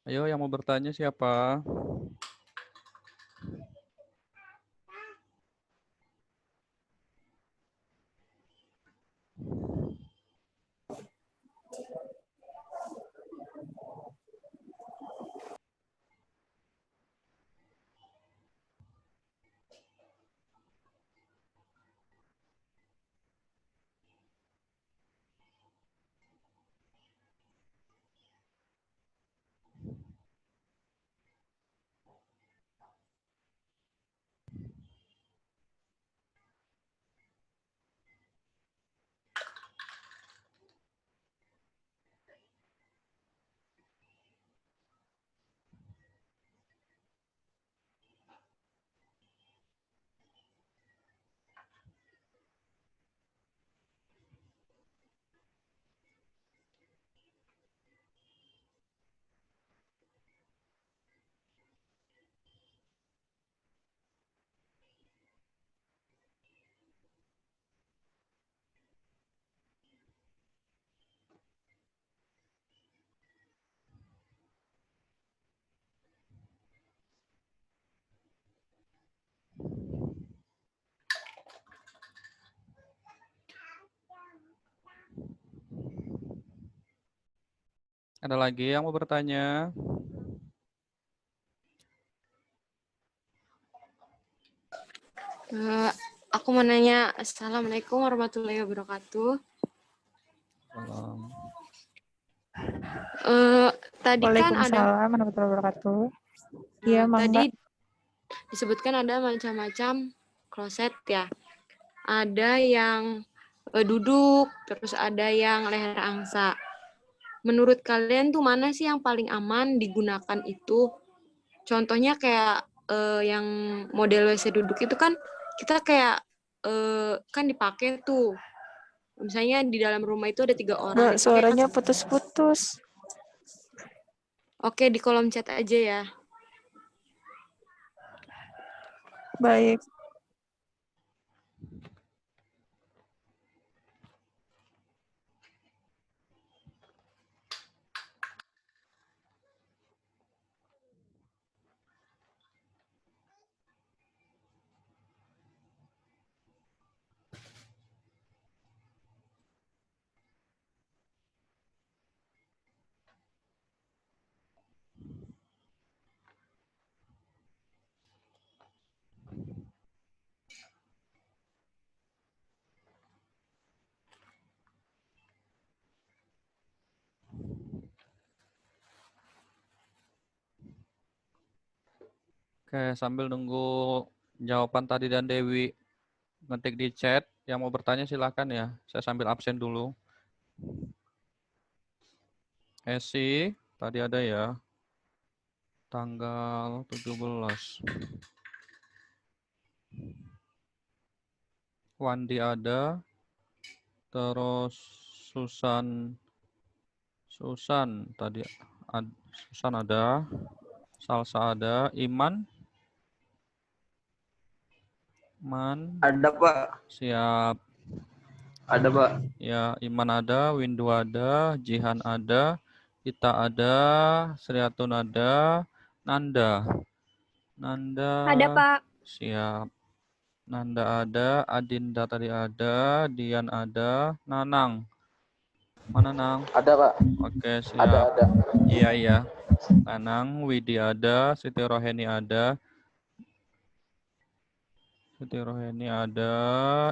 Ayo yang mau bertanya siapa? Ada lagi yang mau bertanya? Aku mau nanya, Assalamualaikum warahmatullahi wabarakatuh. Salam. Tadi kan ada Waalaikumsalam warahmatullahi wabarakatuh. Iya, tadi Mbak. disebutkan ada macam-macam kloset ya. Ada yang duduk, terus ada yang leher angsa. Menurut kalian tuh mana sih yang paling aman digunakan itu? Contohnya kayak yang model WC duduk itu kan kita kayak kan dipakai tuh. Misalnya di dalam rumah itu ada 3 orang Mbak, dipakai kan. suaranya putus-putus. Oke, di kolom chat aja ya. Baik. Oke, sambil nunggu jawaban tadi dan Dewi ngetik di chat, yang mau bertanya silakan ya. Saya sambil absen dulu. Esi, tadi ada ya. Tanggal 17. Wandi ada. Terus Susan tadi Susan ada. Salsa ada. Iman. Ada, Pak. Siap. Ada, Pak. Ya, Iman ada, Windu ada, Jihan ada, Ita ada, Sriatun ada, Nanda. Ada, Pak. Siap. Nanda ada, Adinda tadi ada, Dian ada, Nanang. Mana Nang? Ada, Pak. Oke, siap. Ada. Iya. Nanang, Widi ada, Siti Roheni ada.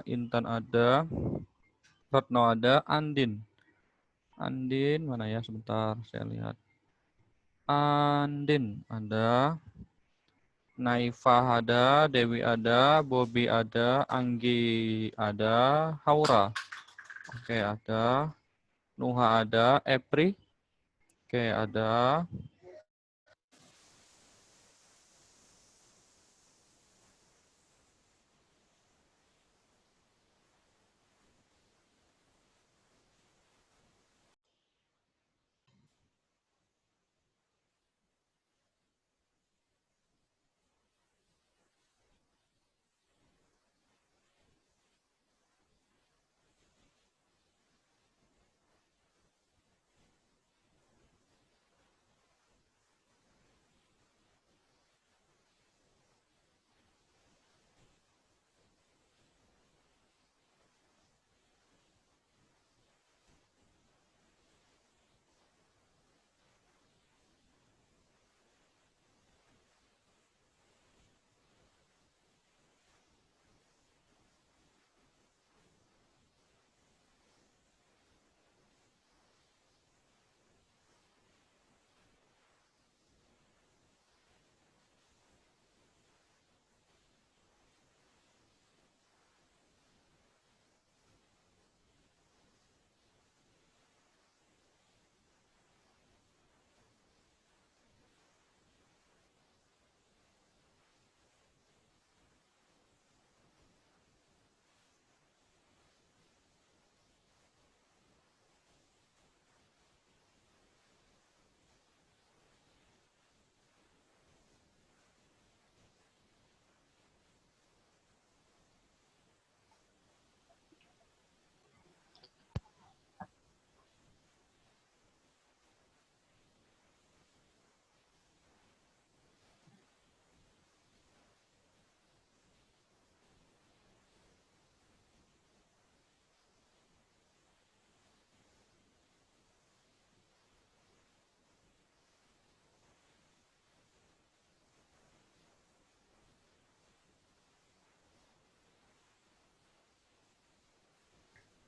Intan ada, Retno ada, Andin mana ya? Sebentar, saya lihat. Andin ada, Naifah ada, Dewi ada, Bobby ada, Anggi ada, Haura. Oke, ada. Nuha ada, Epri. Oke, ada.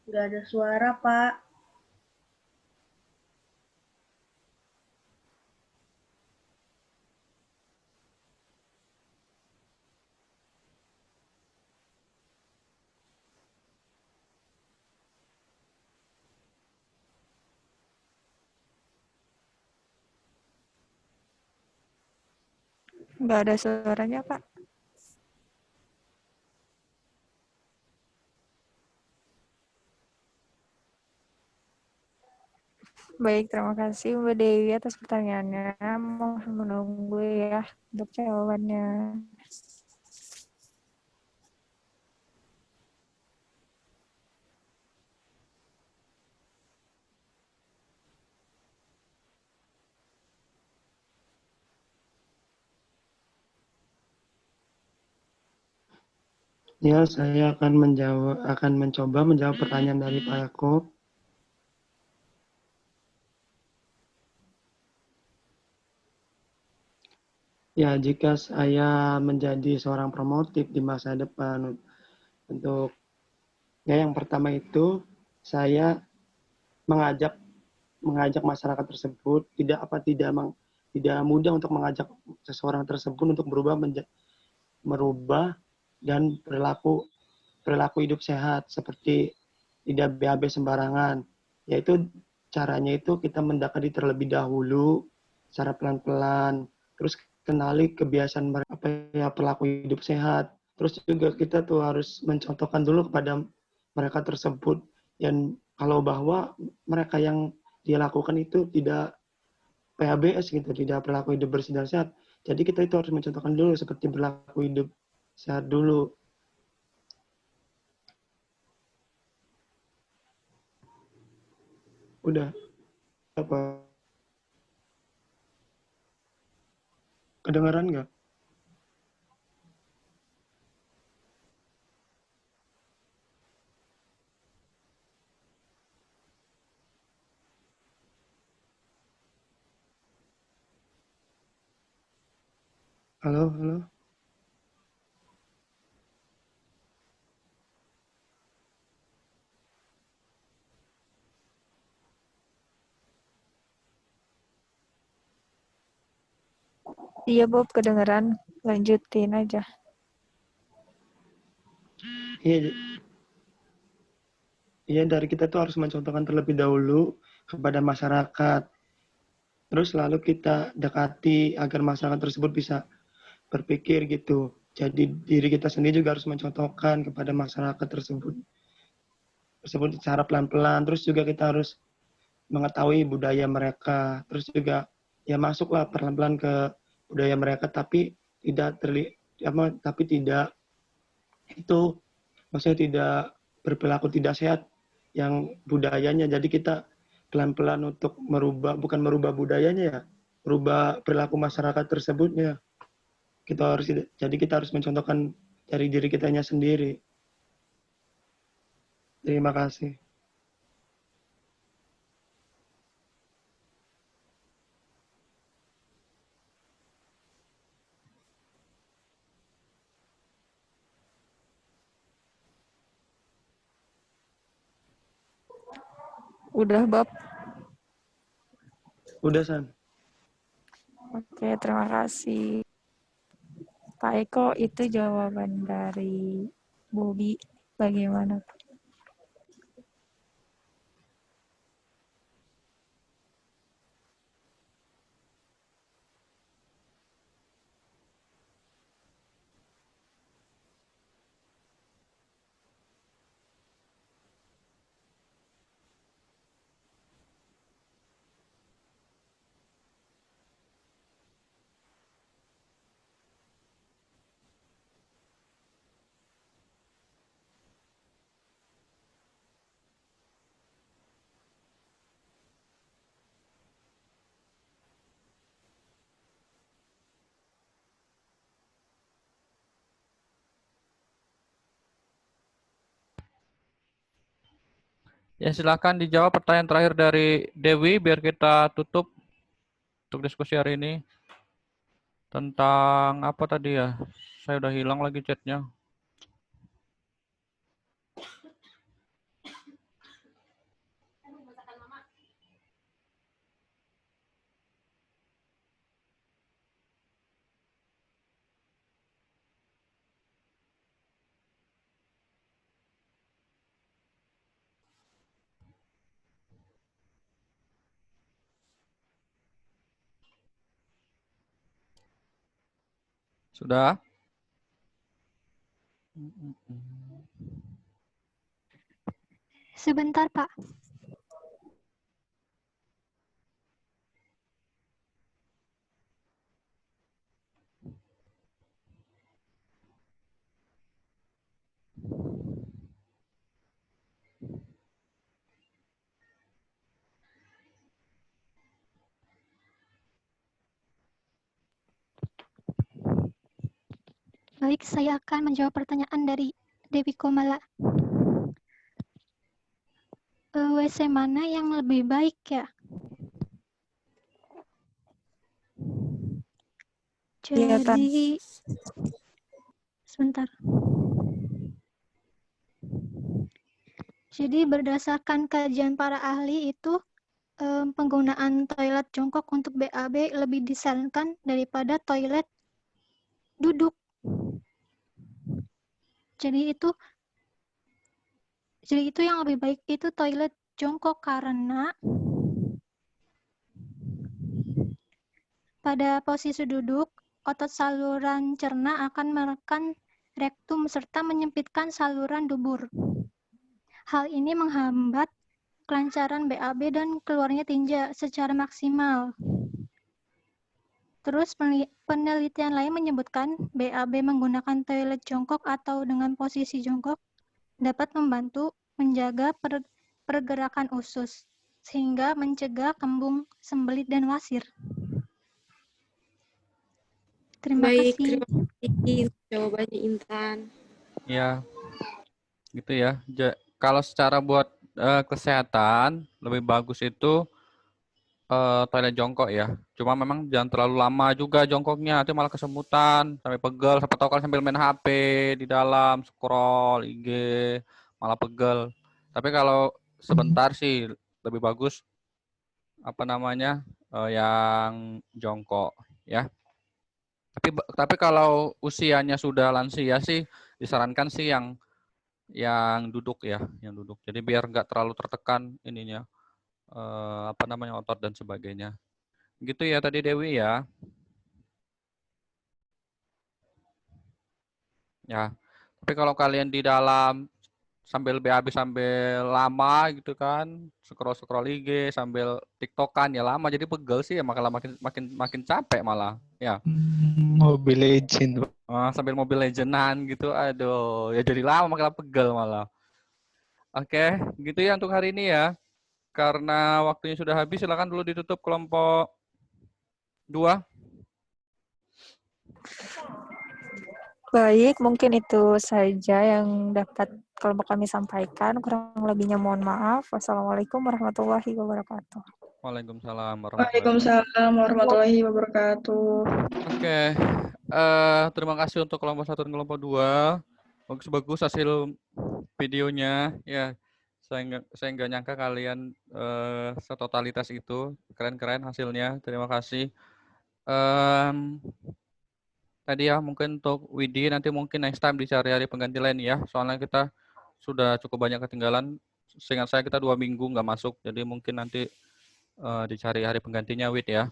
Nggak ada suara, Pak. Nggak ada suaranya, Pak. Baik, terima kasih Mbak Dewi atas pertanyaannya. Mohon menunggu ya untuk jawabannya. Ya, saya akan mencoba menjawab pertanyaan dari Pak Yakob. Ya, jika saya menjadi seorang promotif di masa depan, untuk ya yang pertama itu saya mengajak masyarakat tersebut tidak mudah untuk mengajak seseorang tersebut untuk merubah dan perilaku hidup sehat seperti tidak BAB sembarangan. Yaitu caranya itu kita mendekati terlebih dahulu secara pelan-pelan, terus kenali kebiasaan mereka, perilaku hidup sehat. Terus juga kita tuh harus mencontohkan dulu kepada mereka tersebut yang kalau bahwa mereka yang dia lakukan itu tidak PHBS gitu, tidak perilaku hidup bersih dan sehat. Jadi kita itu harus mencontohkan dulu seperti perilaku hidup sehat dulu. Udah apa? Kedengaran nggak? Halo, halo. Iya, Bob, kedengeran. Lanjutin aja. Iya, dari kita tuh harus mencontohkan terlebih dahulu kepada masyarakat. Terus lalu kita dekati agar masyarakat tersebut bisa berpikir gitu. Jadi diri kita sendiri juga harus mencontohkan kepada masyarakat tersebut secara pelan-pelan. Terus juga kita harus mengetahui budaya mereka. Terus juga ya masuklah pelan-pelan ke budaya mereka, tapi tidak itu maksudnya tidak berperilaku tidak sehat yang budayanya. Jadi kita pelan-pelan untuk bukan merubah budayanya ya, merubah perilaku masyarakat tersebutnya. Jadi kita harus mencontohkan dari diri kitanya sendiri. Terima kasih. Udah, Bob. Udah, San. Oke, terima kasih. Pak Eko, itu jawaban dari Bobi. Bagaimana? Ya, silakan dijawab pertanyaan terakhir dari Dewi biar kita tutup untuk diskusi hari ini. Tentang apa tadi ya? Saya udah hilang lagi chatnya. Sudah? Sebentar, Pak. Baik, saya akan menjawab pertanyaan dari Dewi Komala. WC mana yang lebih baik ya? Iya, Tan. Jadi, sebentar. Jadi berdasarkan kajian para ahli itu, penggunaan toilet jongkok untuk BAB lebih disarankan daripada toilet duduk. Jadi itu yang lebih baik itu toilet jongkok karena pada posisi duduk, otot saluran cerna akan menekan rektum serta menyempitkan saluran dubur. Hal ini menghambat kelancaran BAB dan keluarnya tinja secara maksimal. Terus penelitian lain menyebutkan BAB menggunakan toilet jongkok atau dengan posisi jongkok dapat membantu menjaga pergerakan usus sehingga mencegah kembung, sembelit, dan wasir. Terima Baik, kasih. terima kasih jawabannya Intan. Ya, gitu ya. Kalau secara buat kesehatan, lebih bagus itu toilet jongkok ya. Cuma memang jangan terlalu lama juga jongkoknya, nanti malah kesemutan, sampai pegel. Siapa tahu kalau sambil main HP di dalam, scroll IG, malah pegel. Tapi kalau sebentar sih lebih bagus yang jongkok ya. Tapi kalau usianya sudah lansia sih disarankan sih yang duduk ya, yang duduk. Jadi biar nggak terlalu tertekan ininya otot dan sebagainya. Gitu ya tadi Dewi ya. Ya. Tapi kalau kalian di dalam sambil BAB sambil lama gitu kan, scroll IG sambil TikTokan ya lama jadi pegel sih ya, malah makin capek malah ya. Mobile Legend. Sambil Mobile Legend-an gitu, aduh ya jadi lama makin pegel malah. Oke, gitu ya untuk hari ini ya. Karena waktunya sudah habis, silakan dulu ditutup kelompok 2. Baik, mungkin itu saja yang dapat kelompok kami sampaikan. Kurang lebihnya mohon maaf. Wassalamualaikum warahmatullahi wabarakatuh. Waalaikumsalam warahmatullahi wabarakatuh. Oke, terima kasih untuk kelompok 1 dan kelompok 2. Bagus-bagus hasil videonya. Ya, saya nggak nyangka kalian setotalitas itu. Keren-keren hasilnya. Terima kasih. Tadi ya mungkin untuk Widi nanti mungkin next time dicari hari pengganti lain ya. Soalnya kita sudah cukup banyak ketinggalan. Seingat saya kita 2 minggu nggak masuk. Jadi mungkin nanti dicari hari penggantinya Wid ya.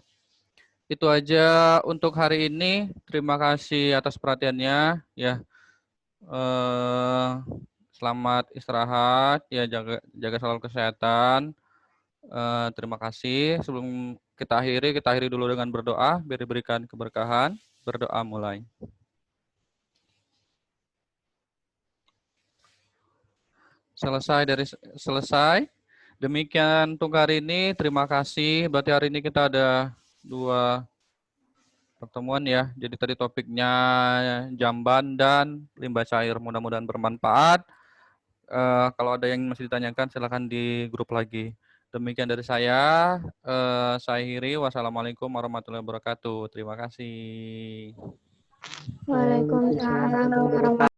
Itu aja untuk hari ini. Terima kasih atas perhatiannya ya. Selamat istirahat ya, jaga selalu kesehatan. Terima kasih. Sebelum kita akhiri dulu dengan berdoa biar diberikan keberkahan. Berdoa mulai. Selesai. Demikian untuk hari ini. Terima kasih. Berarti hari ini kita ada 2 pertemuan ya. Jadi tadi topiknya jamban dan limbah cair. Mudah-mudahan bermanfaat. Kalau ada yang masih ditanyakan silakan di grup lagi. Demikian dari saya. Saya akhiri. Wassalamualaikum warahmatullahi wabarakatuh. Terima kasih. Waalaikumsalam warahmatullahi wabarakatuh.